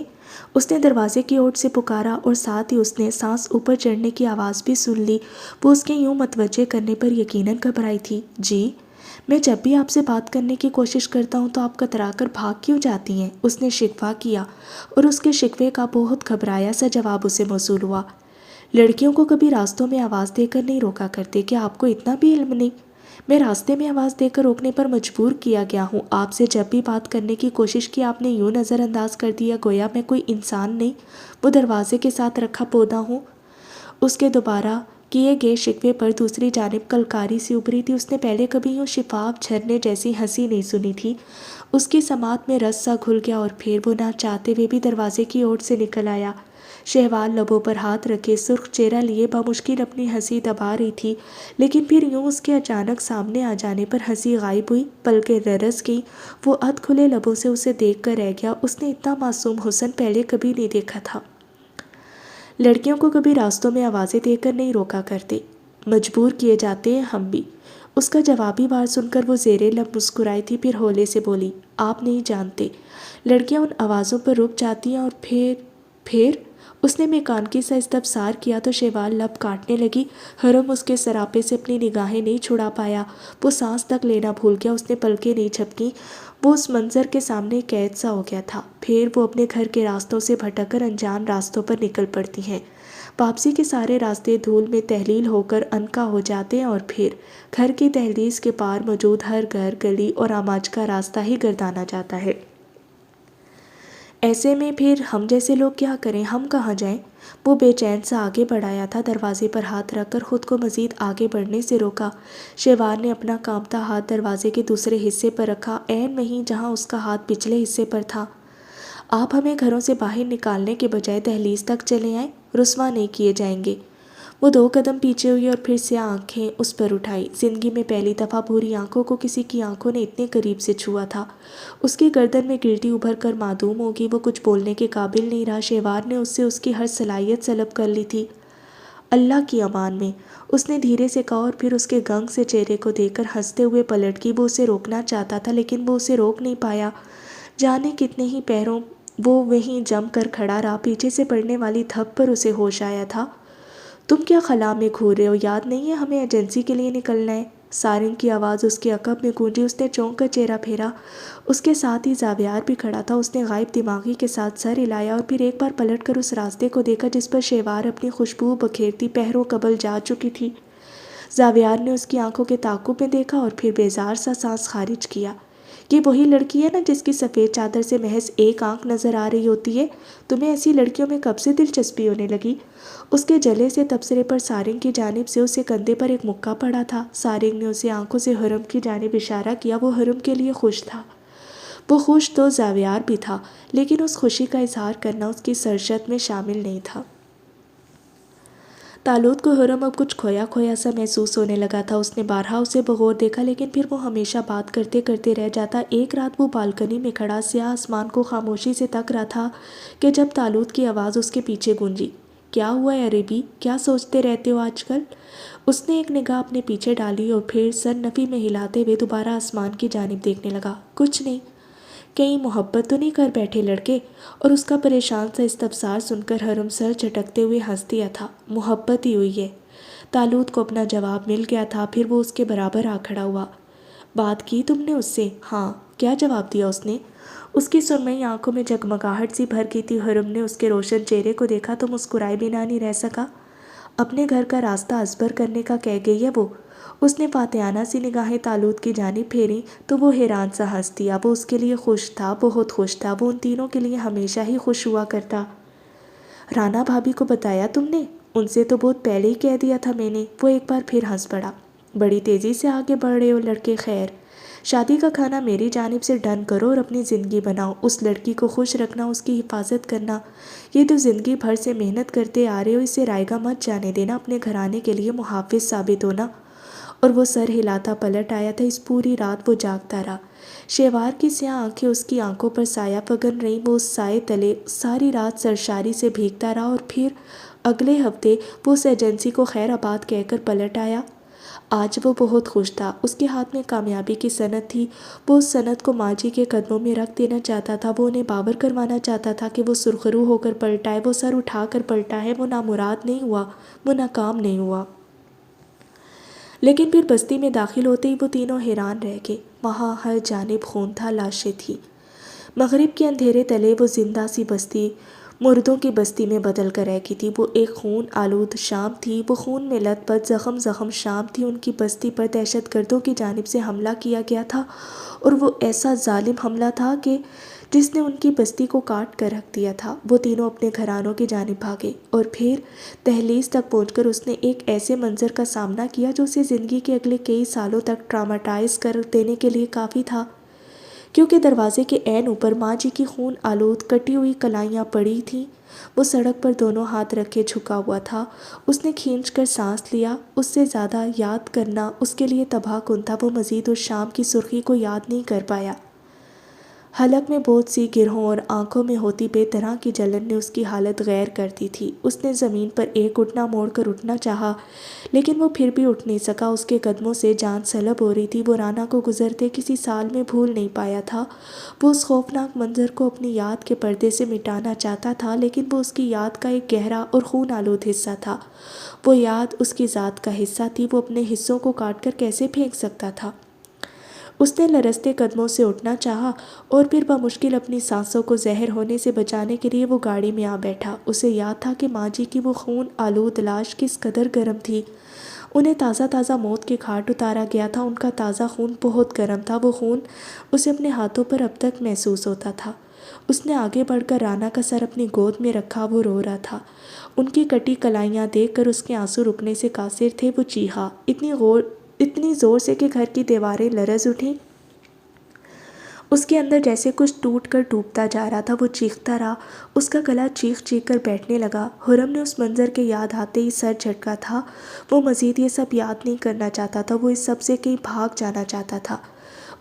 اس نے دروازے کی اوٹ سے پکارا، اور ساتھ ہی اس نے سانس اوپر چڑھنے کی آواز بھی سن لی۔ وہ اس کے یوں متوجہ کرنے پر یقیناً گھبرائی تھی۔ جی، میں جب بھی آپ سے بات کرنے کی کوشش کرتا ہوں تو آپ کترا کر بھاگ کیوں جاتی ہیں؟ اس نے شکوہ کیا، اور اس کے شکوے کا بہت گھبرایا سا جواب اسے موصول ہوا۔ لڑکیوں کو کبھی راستوں میں آواز دے کر نہیں روکا کرتے، کیا آپ کو اتنا بھی علم نہیں؟ میں راستے میں آواز دے کر روکنے پر مجبور کیا گیا ہوں۔ آپ سے جب بھی بات کرنے کی کوشش کی آپ نے یوں نظر انداز کر دیا گویا میں کوئی انسان نہیں، وہ دروازے کے ساتھ رکھا پودا ہوں۔ اس کے دوبارہ کیے گئے شکوے پر دوسری جانب کلکاری سی ابھری تھی۔ اس نے پہلے کبھی یوں شفاف جھرنے جیسی ہنسی نہیں سنی تھی۔ اس کی سماعت میں رس سا گھل گیا، اور پھر وہ نہ چاہتے ہوئے بھی دروازے کی اوٹ سے نکل آیا۔ شہوار لبوں پر ہاتھ رکھے سرخ چہرہ لیے بمشکل اپنی ہنسی دبا رہی تھی، لیکن پھر یوں اس کے اچانک سامنے آ جانے پر ہنسی غائب ہوئی، پلکیں ررس گئیں۔ وہ ادھ کھلے لبوں سے اسے دیکھ کر رہ گیا۔ اس نے اتنا معصوم حسن پہلے کبھی نہیں دیکھا تھا۔ لڑکیوں کو کبھی راستوں میں آوازیں دے کر نہیں روکا کرتے، مجبور کیے جاتے ہیں ہم بھی۔ اس کا جوابی وار سن کر وہ زیر لب مسکرائی تھی، پھر ہولے سے بولی، آپ نہیں جانتے۔ لڑکیاں ان آوازوں پر رک جاتی ہیں، اور پھر اس نے میکانکی سا استفسار کیا تو شیوار لب کاٹنے لگی۔ حرم اس کے سراپے سے اپنی نگاہیں نہیں چھڑا پایا۔ وہ سانس تک لینا بھول گیا، اس نے پلکیں نہیں جھپکیں۔ وہ اس منظر کے سامنے قید سا ہو گیا تھا۔ پھر وہ اپنے گھر کے راستوں سے بھٹک کر انجان راستوں پر نکل پڑتی ہیں۔ واپسی کے سارے راستے دھول میں تحلیل ہو کر عنقا ہو جاتے ہیں، اور پھر گھر کی دہلیز کے پار موجود ہر گھر، گلی اور آماج کا راستہ ہی گردانا جاتا ہے۔ ایسے میں پھر ہم جیسے لوگ کیا کریں، ہم کہاں جائیں؟ وہ بے چین سا آگے بڑھایا تھا، دروازے پر ہاتھ رکھ کر خود کو مزید آگے بڑھنے سے روکا۔ شیوار نے اپنا کانپتا ہاتھ دروازے کے دوسرے حصے پر رکھا، عین وہیں جہاں اس کا ہاتھ پچھلے حصے پر تھا۔ آپ ہمیں گھروں سے باہر نکالنے کے بجائے دہلیز تک چلے آئیں، رسوا نہیں کیے جائیں گے۔ وہ 2 قدم پیچھے ہوئی، اور پھر سیاہ آنکھیں اس پر اٹھائی۔ زندگی میں پہلی دفعہ بھوری آنکھوں کو کسی کی آنکھوں نے اتنے قریب سے چھوا تھا۔ اس کی گردن میں گلٹی ابھر کر معدوم ہوگی، وہ کچھ بولنے کے قابل نہیں رہا۔ شیوار نے اس سے اس کی ہر صلاحیت سلب کر لی تھی۔ اللہ کی امان میں، اس نے دھیرے سے کہا، اور پھر اس کے گنگ سے چہرے کو دیکھ کر ہنستے ہوئے پلٹ کی۔ وہ اسے روکنا چاہتا تھا لیکن وہ اسے روک نہیں پایا۔ جانے کتنے ہی پیروں وہ وہیں جم کر کھڑا رہا۔ پیچھے سے پڑنے والی دھپ پر اسے ہوش آیا تھا۔ تم کیا خلا میں گھور رہے ہو؟ یاد نہیں ہے ہمیں ایجنسی کے لیے نکلنا ہے؟ سارنگ کی آواز اس کے عقب میں گونجی۔ اس نے چونک کر چہرہ پھیرا۔ اس کے ساتھ ہی زاویار بھی کھڑا تھا۔ اس نے غائب دماغی کے ساتھ سر ہلایا، اور پھر ایک بار پلٹ کر اس راستے کو دیکھا جس پر شیوار اپنی خوشبو بکھیرتی پہروں قبل جا چکی تھی۔ زاویار نے اس کی آنکھوں کے تعاقب میں دیکھا، اور پھر بیزار سا سانس خارج کیا۔ یہ وہی لڑکی ہے نا جس کی سفید چادر سے محض ایک آنکھ نظر آ رہی ہوتی ہے؟ تمہیں ایسی لڑکیوں میں کب سے دلچسپی ہونے لگی؟ اس کے جلے سے تبصرے پر سارنگ کی جانب سے اسے کندھے پر ایک مکہ پڑا تھا۔ سارنگ نے اسے آنکھوں سے حرم کی جانب اشارہ کیا۔ وہ حرم کے لیے خوش تھا، وہ خوش تو زاویار بھی تھا، لیکن اس خوشی کا اظہار کرنا اس کی سرشت میں شامل نہیں تھا۔ تالوت کو حرم اب کچھ کھویا کھویا سا محسوس ہونے لگا تھا۔ اس نے بارہا اسے بغور دیکھا، لیکن پھر وہ ہمیشہ بات کرتے کرتے رہ جاتا۔ ایک رات وہ بالکنی میں کھڑا سیاہ آسمان کو خاموشی سے تک رہا تھا کہ جب تالوت کی آواز اس کے پیچھے گونجی۔ کیا ہوا ہے عربی؟ کیا سوچتے رہتے ہو آج کل؟ اس نے ایک نگاہ اپنے پیچھے ڈالی اور پھر سر نفی میں ہلاتے ہوئے دوبارہ آسمان کی جانب دیکھنے لگا۔ کچھ نہیں۔ کہیں محبت تو نہیں کر بیٹھے لڑکے؟ اور اس کا پریشان سا استفسار سن کر حرم سر جھٹکتے ہوئے ہنس دیا تھا۔ محبت ہی ہوئی ہے۔ تالوت کو اپنا جواب مل گیا تھا۔ پھر وہ اس کے برابر آ کھڑا ہوا۔ بات کی تم نے اس سے؟ ہاں۔ کیا جواب دیا اس نے؟ اس کی سرمئی آنکھوں میں جگمگاہٹ سی بھر گئی تھی۔ حرم نے اس کے روشن چہرے کو دیکھا تو مسکرائے بنا نہیں رہ سکا۔ اپنے گھر کا راستہ ازبر کرنے کا کہہ گئی ہے وہ۔ اس نے فاتحانہ سی نگاہیں تالوت کی جانب پھیری تو وہ حیران سا ہنس دیا۔ وہ اس کے لیے خوش تھا، بہت خوش تھا۔ وہ ان تینوں کے لیے ہمیشہ ہی خوش ہوا کرتا۔ رانا بھابھی کو بتایا تم نے؟ ان سے تو بہت پہلے ہی کہہ دیا تھا میں نے۔ وہ ایک بار پھر ہنس پڑا۔ بڑی تیزی سے آگے بڑھ رہے ہو لڑکے۔ خیر، شادی کا کھانا میری جانب سے ڈن کرو اور اپنی زندگی بناؤ۔ اس لڑکی کو خوش رکھنا، اس کی حفاظت کرنا، یہ تو زندگی بھر سے محنت کرتے آ رہے ہو، اسے رائیگاں مت جانے دینا۔ اپنے گھرانے کے لیے محافظ ثابت ہونا۔ اور وہ سر ہلاتا پلٹ آیا تھا۔ اس پوری رات وہ جاگتا رہا۔ شہوار کی سیاہ آنکھیں اس کی آنکھوں پر سایہ پگن رہیں۔ وہ اس سائے تلے ساری رات سرشاری سے بھیگتا رہا اور پھر اگلے ہفتے وہ اس ایجنسی کو خیر آباد کہہ کر پلٹ آیا۔ آج وہ بہت خوش تھا۔ اس کے ہاتھ میں کامیابی کی سند تھی۔ وہ اس سند کو ماں جی کے قدموں میں رکھ دینا چاہتا تھا۔ وہ انہیں باور کروانا چاہتا تھا کہ وہ سرخرو ہو کر پلٹا ہے، وہ سر اٹھا کر پلٹا ہے، وہ نامراد نہیں ہوا، وہ ناکام نہیں ہوا۔ لیکن پھر بستی میں داخل ہوتے ہی وہ تینوں حیران رہ گئے۔ وہاں ہر جانب خون تھا، لاشیں تھیں۔ مغرب کے اندھیرے تلے وہ زندہ سی بستی مردوں کی بستی میں بدل کر رہ گئی تھی۔ وہ ایک خون آلود شام تھی۔ وہ خون میں لت پت زخم شام تھی۔ ان کی بستی پر دہشت گردوں کی جانب سے حملہ کیا گیا تھا، اور وہ ایسا ظالم حملہ تھا کہ جس نے ان کی بستی کو کاٹ کر رکھ دیا تھا۔ وہ تینوں اپنے گھرانوں کی جانب بھاگے، اور پھر دہلیز تک پہنچ کر اس نے ایک ایسے منظر کا سامنا کیا جو اسے زندگی کے اگلے کئی سالوں تک ٹراماٹائز کر دینے کے لیے کافی تھا، کیونکہ دروازے کے عین اوپر ماں جی کی خون آلود کٹی ہوئی کلائیاں پڑی تھیں۔ وہ سڑک پر دونوں ہاتھ رکھے جھکا ہوا تھا۔ اس نے کھینچ کر سانس لیا۔ اس سے زیادہ یاد کرنا اس کے لیے تباہ کن تھا۔ وہ مزید اس شام کی سرخی کو یاد نہیں کر پایا۔ حلق میں بہت سی گرہوں اور آنکھوں میں ہوتی بے طرح کی جلن نے اس کی حالت غیر کر دی تھی۔ اس نے زمین پر ایک گھٹنا موڑ کر اٹھنا چاہا، لیکن وہ پھر بھی اٹھ نہیں سکا۔ اس کے قدموں سے جان سلب ہو رہی تھی۔ وہ رانا کو گزرتے کسی سال میں بھول نہیں پایا تھا۔ وہ اس خوفناک منظر کو اپنی یاد کے پردے سے مٹانا چاہتا تھا، لیکن وہ اس کی یاد کا ایک گہرا اور خون آلود حصہ تھا۔ وہ یاد اس کی ذات کا حصہ تھی۔ وہ اپنے حصوں کو کاٹ کر کیسے پھینک سکتا تھا؟ اس نے لرزتے قدموں سے اٹھنا چاہا، اور پھر بمشکل اپنی سانسوں کو زہر ہونے سے بچانے کے لیے وہ گاڑی میں آ بیٹھا۔ اسے یاد تھا کہ ماں جی کی وہ خون آلود لاش کس قدر گرم تھی۔ انہیں تازہ موت کے گھاٹ اتارا گیا تھا۔ ان کا تازہ خون بہت گرم تھا۔ وہ خون اسے اپنے ہاتھوں پر اب تک محسوس ہوتا تھا۔ اس نے آگے بڑھ کر رانا کا سر اپنی گود میں رکھا۔ وہ رو رہا تھا۔ ان کی کٹی کلائیاں دیکھ کر اس کے آنسو رکنے سے قاصر تھے۔ وہ چیخا اتنی زور سے کہ گھر کی دیواریں لرز اٹھیں۔ اس کے اندر جیسے کچھ ٹوٹ کر ڈوبتا جا رہا تھا۔ وہ چیختا رہا۔ اس کا گلا چیخ کر بیٹھنے لگا۔ حرم نے اس منظر کے یاد آتے ہی سر جھٹکا تھا۔ وہ مزید یہ سب یاد نہیں کرنا چاہتا تھا۔ وہ اس سب سے کہیں بھاگ جانا چاہتا تھا۔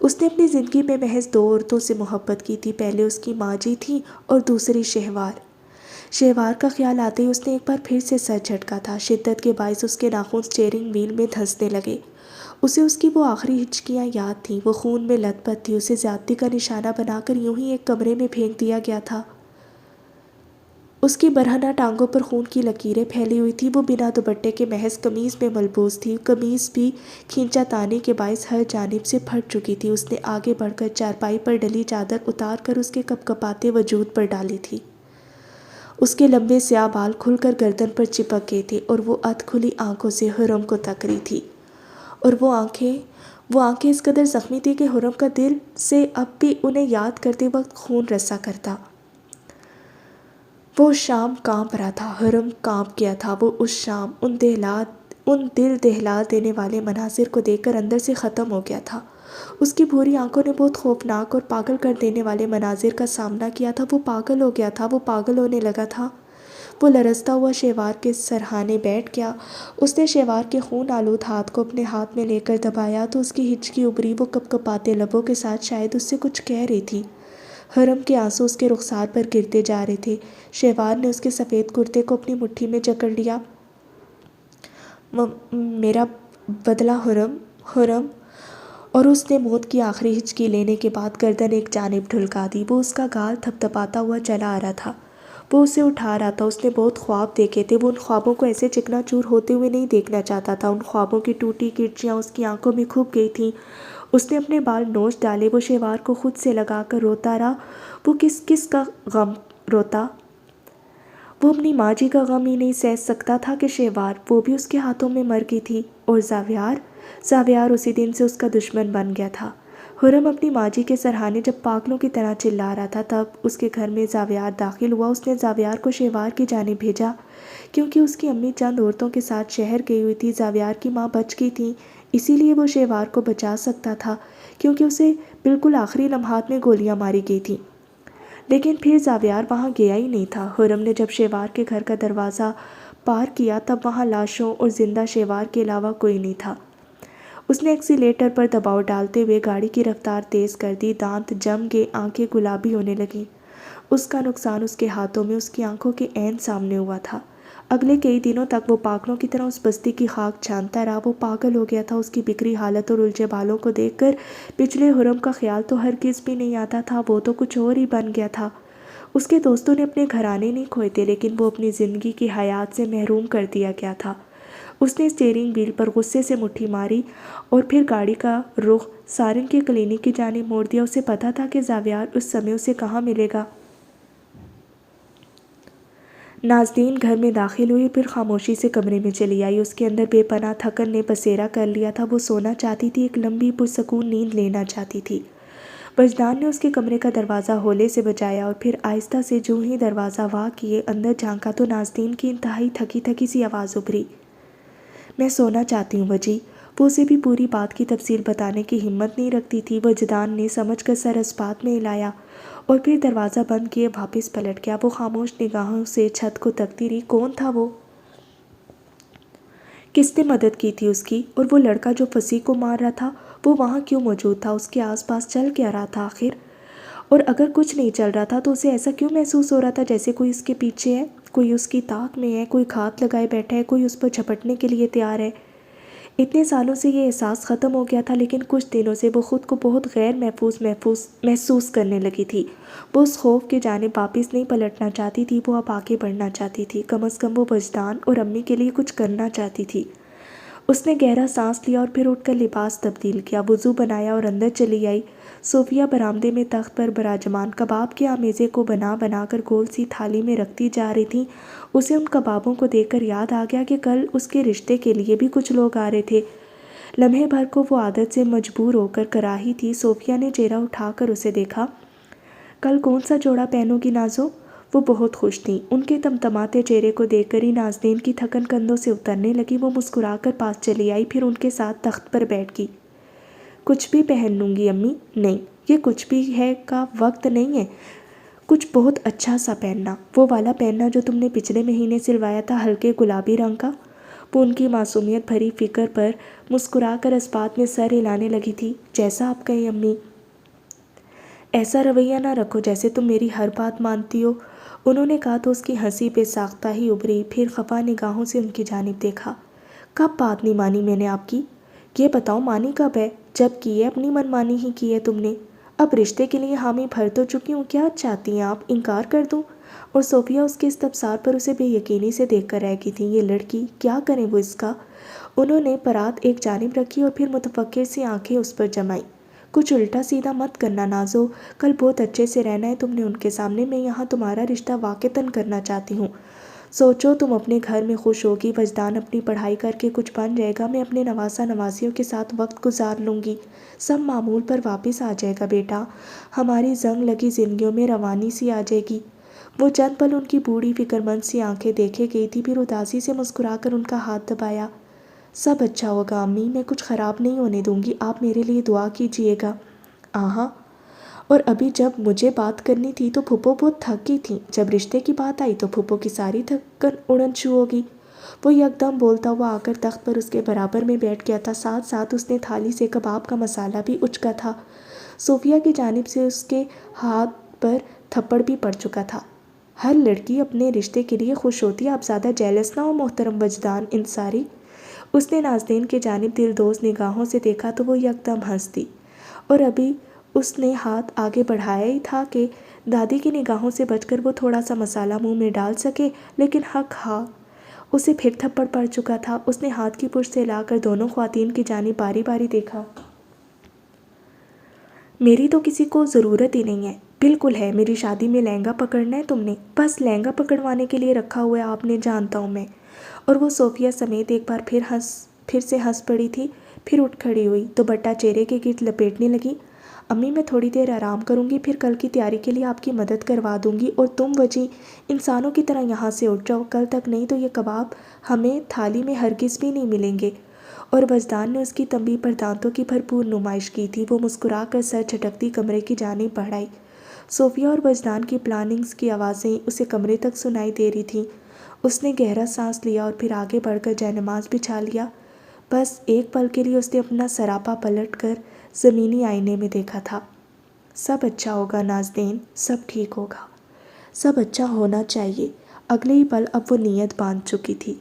اس نے اپنی زندگی میں محض 2 عورتوں سے محبت کی تھی۔ پہلے اس کی ماں جی تھی اور دوسری شہوار کا خیال آتے ہی اس نے ایک بار پھر سے سر جھٹکا تھا۔ شدت کے باعث اس کے ناخن اسٹیئرنگ وہیل میں دھنسنے لگے۔ اسے اس کی وہ آخری ہچکیاں یاد تھیں۔ وہ خون میں لت پت تھی۔ اسے زیادتی کا نشانہ بنا کر یوں ہی ایک کمرے میں پھینک دیا گیا تھا۔ اس کی برہنہ ٹانگوں پر خون کی لکیریں پھیلی ہوئی تھیں۔ وہ بنا دوپٹے کے محض قمیض میں ملبوس تھی۔ قمیض بھی کھینچا تانی کے باعث ہر جانب سے پھٹ چکی تھی۔ اس نے آگے بڑھ کر چارپائی پر ڈلی چادر اتار کر اس کے کپکپاتے وجود پر ڈالی تھی۔ اس کے لمبے سیاہ بال کھل کر گردن پر چپک گئے تھے، اور وہ ادھ کھلی آنکھوں سے حرم کو تک رہی تھی، اور وہ آنکھیں وہ آنکھیں اس قدر زخمی تھی کہ حرم کا دل سے اب بھی انہیں یاد کرتے وقت خون رسا کرتا۔ وہ شام کانپ رہا تھا، حرم کانپ گیا تھا۔ وہ اس شام ان دل دہلا دینے والے مناظر کو دیکھ کر اندر سے ختم ہو گیا تھا۔ اس کی بھوری آنکھوں نے بہت خوفناک اور پاگل کر دینے والے مناظر کا سامنا کیا تھا۔ وہ پاگل ہو گیا تھا، وہ پاگل ہونے لگا تھا۔ وہ لرزتا ہوا شیوار کے سرہانے بیٹھ گیا۔ اس نے شیوار کے خون آلود ہاتھ کو اپنے ہاتھ میں لے کر دبایا تو اس کی ہچکی ابری۔ وہ کپ کپاتے لبوں کے ساتھ شاید اس سے کچھ کہہ رہی تھی۔ حرم کے آنسو اس کے رخسار پر گرتے جا رہے تھے۔ شیوار نے اس کے سفید کرتے کو اپنی مٹھی میں جکڑ لیا۔ میرا بدلہ حرم، حرم۔ اور اس نے موت کی آخری ہچکی لینے کے بعد گردن ایک جانب ڈھلکا دی۔ وہ اس کا گال تھپ تھپاتا ہوا چلا آ رہا تھا۔ وہ اسے اٹھا رہا تھا۔ اس نے بہت خواب دیکھے تھے۔ وہ ان خوابوں کو ایسے چکنا چور ہوتے ہوئے نہیں دیکھنا چاہتا تھا۔ ان خوابوں کی ٹوٹی کرچیاں اس کی آنکھوں میں کھپ گئی تھیں۔ اس نے اپنے بال نوچ ڈالے۔ وہ شیوار کو خود سے لگا کر روتا رہا۔ وہ کس کس کا غم روتا؟ وہ اپنی ماں جی کا غم ہی نہیں سہ سکتا تھا کہ شیوار، وہ بھی اس کے ہاتھوں میں مر گئی تھی۔ اور زاویار اسی دن سے اس کا دشمن بن گیا تھا۔ حرم اپنی ماں جی کے سرہانے جب پاگلوں کی طرح چلا رہا تھا تب اس کے گھر میں زاویار داخل ہوا۔ اس نے زاویار کو شیوار کی جانب بھیجا کیونکہ اس کی امی چند عورتوں کے ساتھ شہر گئی ہوئی تھی۔ زاویار کی ماں بچ گئی تھی، اسی لیے وہ شیوار کو بچا سکتا تھا کیونکہ اسے بالکل آخری لمحات میں گولیاں ماری گئی تھیں۔ لیکن پھر زاویار وہاں گیا ہی نہیں تھا۔ حرم نے جب شیوار کے گھر کا دروازہ پار کیا تب وہاں لاشوں اور زندہ شیوار کے علاوہ کوئی نہیں تھا۔ اس نے ایکسیلیٹر پر دباؤ ڈالتے ہوئے گاڑی کی رفتار تیز کر دی۔ دانت جم گئے، آنکھیں گلابی ہونے لگیں۔ اس کا نقصان اس کے ہاتھوں میں، اس کی آنکھوں کے عین سامنے ہوا تھا۔ اگلے کئی دنوں تک وہ پاگلوں کی طرح اس بستی کی خاک چھانتا رہا۔ وہ پاگل ہو گیا تھا۔ اس کی بکھری حالت اور الجھے بالوں کو دیکھ کر پچھلے حرم کا خیال تو ہرگز بھی نہیں آتا تھا۔ وہ تو کچھ اور ہی بن گیا تھا۔ اس کے دوستوں نے اپنے گھرانے نہیں کھوئے تھے لیکن وہ اپنی زندگی کی حیات سے محروم کر دیا گیا تھا۔ اس نے اسٹیئرنگ وہیل پر غصے سے مٹھی ماری اور پھر گاڑی کا رخ سارن کے کلینک کی جانب موڑ دیا۔ اسے پتہ تھا کہ زاویار اس سمے اسے کہاں ملے گا۔ نازنین گھر میں داخل ہوئی، پھر خاموشی سے کمرے میں چلی آئی۔ اس کے اندر بے پناہ تھکن نے بسیرا کر لیا تھا۔ وہ سونا چاہتی تھی، ایک لمبی پرسکون نیند لینا چاہتی تھی۔ وجدان نے اس کے کمرے کا دروازہ ہولے سے بجایا اور پھر آہستہ سے جو ہی دروازہ وا کیے اندر جھانکا تو نازنین کی انتہائی تھکی تھکی سی آواز ابھری، میں سونا چاہتی ہوں وجی۔ وہ اسے بھی پوری بات کی تفصیل بتانے کی ہمت نہیں رکھتی تھی۔ وجدان نے سمجھ کر سر اس بات میں ہلایا اور پھر دروازہ بند کیے واپس پلٹ گیا۔ وہ خاموش نگاہوں سے چھت کو تکتی رہی۔ کون تھا وہ؟ کس نے مدد کی تھی اس کی؟ اور وہ لڑکا جو پھنسی کو مار رہا تھا وہ وہاں کیوں موجود تھا؟ اس کے آس پاس چل کیا رہا تھا آخر؟ اور اگر کچھ نہیں چل رہا تھا تو اسے ایسا کیوں محسوس ہو رہا تھا جیسے کوئی اس کے پیچھے ہے، کوئی اس کی تاک میں ہے، کوئی گھات لگائے بیٹھا ہے، کوئی اس پر جھپٹنے کے لیے تیار ہے۔ اتنے سالوں سے یہ احساس ختم ہو گیا تھا لیکن کچھ دنوں سے وہ خود کو بہت غیر محسوس کرنے لگی تھی۔ وہ اس خوف کی جانب واپس نہیں پلٹنا چاہتی تھی، وہ اب آگے بڑھنا چاہتی تھی۔ کم از کم وہ وجدان اور امی کے لیے کچھ کرنا چاہتی تھی۔ اس نے گہرا سانس لیا اور پھر اٹھ کر لباس تبدیل کیا، وضو بنایا اور اندر چلی آئی۔ صوفیہ برآمدے میں تخت پر براجمان کباب کے آمیزے کو بنا بنا کر گول سی تھالی میں رکھتی جا رہی تھیں۔ اسے ان کبابوں کو دیکھ کر یاد آ گیا کہ کل اس کے رشتے کے لیے بھی کچھ لوگ آ رہے تھے۔ لمحے بھر کو وہ عادت سے مجبور ہو کر کراہی تھی۔ صوفیہ نے چہرہ اٹھا کر اسے دیکھا۔ کل کون سا جوڑا پہنو گی نازو؟ وہ بہت خوش تھیں۔ ان کے تمتماتے چہرے کو دیکھ کر ہی نازنین کی تھکن کندھوں سے اترنے لگی۔ وہ مسکرا کر پاس چلی آئی، پھر ان کے ساتھ تخت پر بیٹھ گئی۔ کچھ بھی پہن لوں گی امی؟ نہیں، یہ کچھ بھی ہے کا وقت نہیں ہے، کچھ بہت اچھا سا پہننا، وہ والا پہننا جو تم نے پچھلے مہینے سلوایا تھا، ہلکے گلابی رنگ کا۔ وہ ان کی معصومیت بھری فکر پر مسکرا کر اس بات میں سر ہلانے لگی تھی، جیسا آپ کہیں امی۔ ایسا رویہ نہ رکھو جیسے تم میری ہر بات مانتی ہو، انہوں نے کہا تو اس کی ہنسی بے ساختہ ہی ابھری، پھر خفا نگاہوں سے ان کی جانب دیکھا۔ کب بات نہیں مانی میں نے آپ کی؟ یہ بتاؤ مانی کب ہے؟ جب کی ہے اپنی من مانی ہی کی ہے تم نے۔ اب رشتے کے لیے حامی بھر تو چکی ہوں، کیا چاہتی ہیں آپ، انکار کر دوں؟ اور صوفیہ اس کے استفسار پر اسے بے یقینی سے دیکھ کر رہ گئی تھی۔ یہ لڑکی، کیا کریں وہ اس کا؟ انہوں نے پرات ایک جانب رکھی اور پھر متفکر سی آنکھیں اس پر جمائیں۔ کچھ الٹا سیدھا مت کرنا نازو، کل بہت اچھے سے رہنا ہے تم نے ان کے سامنے، میں یہاں تمہارا رشتہ واقعتاً کرنا چاہتی ہوں۔ سوچو تم اپنے گھر میں خوش ہوگی، وجدان اپنی پڑھائی کر کے کچھ بن جائے گا، میں اپنے نواسا نواسیوں کے ساتھ وقت گزار لوں گی، سب معمول پر واپس آ جائے گا بیٹا، ہماری زنگ لگی زندگیوں میں روانی سی آ جائے گی۔ وہ چند پل ان کی بوڑھی فکر مند سی آنکھیں دیکھے گئی تھی، پھر اداسی سے مسکرا کر ان کا ہاتھ دبایا۔ سب اچھا ہوگا امی، میں کچھ خراب نہیں ہونے دوں گی، آپ میرے لیے دعا کیجیے گا۔ آہا، اور ابھی جب مجھے بات کرنی تھی تو پھپھو بہت تھک گئی تھیں، جب رشتے کی بات آئی تو پھپھو کی ساری تھکن اڑن شروع ہو گئی۔ وہ یکدم بولتا ہوا آ کر تخت پر اس کے برابر میں بیٹھ گیا تھا، ساتھ ساتھ اس نے تھالی سے کباب کا مسالہ بھی اچکا تھا۔ صوفیہ کی جانب سے اس کے ہاتھ پر تھپڑ بھی پڑ چکا تھا۔ ہر لڑکی اپنے رشتے کے لیے خوش ہوتی ہے، آپ زیادہ جیلس نہ ہو محترم وجدان انصاری۔ اس نے نازنین کی جانب دلدوز نگاہوں سے دیکھا تو وہ یکدم ہنس دی، اور ابھی اس نے ہاتھ آگے بڑھایا ہی تھا کہ دادی کی نگاہوں سے بچ کر وہ تھوڑا سا مسالہ منہ میں ڈال سکے، لیکن حق ہاں، اسے پھر تھپڑ پڑ چکا تھا۔ اس نے ہاتھ کی پشت سے لا کر دونوں خواتین کی جانب باری باری دیکھا۔ میری تو کسی کو ضرورت ہی نہیں ہے۔ بالکل ہے، میری شادی میں لہنگا پکڑنا ہے تم نے، بس لہنگا پکڑوانے کے لیے رکھا ہوا ہے آپ نے، جانتا ہوں میں۔ اور وہ صوفیہ سمیت ایک بار پھر سے ہنس پڑی تھی، پھر اٹھ کھڑی ہوئی، دوپٹہ چہرے کے گرد لپیٹنے لگی۔ امی میں تھوڑی دیر آرام کروں گی، پھر کل کی تیاری کے لیے آپ کی مدد کروا دوں گی، اور تم وجی انسانوں کی طرح یہاں سے اٹھ جاؤ، کل تک نہیں تو یہ کباب ہمیں تھالی میں ہرگز بھی نہیں ملیں گے۔ اور وجدان نے اس کی تنبیہ پر دانتوں کی بھرپور نمائش کی تھی۔ وہ مسکرا کر سر جھٹکتی کمرے کی جانب بڑھ آئی۔ صوفیہ اور وجدان کی پلاننگز کی آوازیں اسے کمرے تک سنائی دے رہی تھیں۔ اس نے گہرا سانس لیا اور پھر آگے بڑھ کر جے نماز بچھا لیا۔ بس ایک پل کے لیے اس نے اپنا سراپا پلٹ کر زمینی آئینے میں دیکھا تھا۔ سب اچھا ہوگا نازنین، سب ٹھیک ہوگا، سب اچھا ہونا چاہیے۔ اگلے ہی پل اب وہ نیت باندھ چکی تھی۔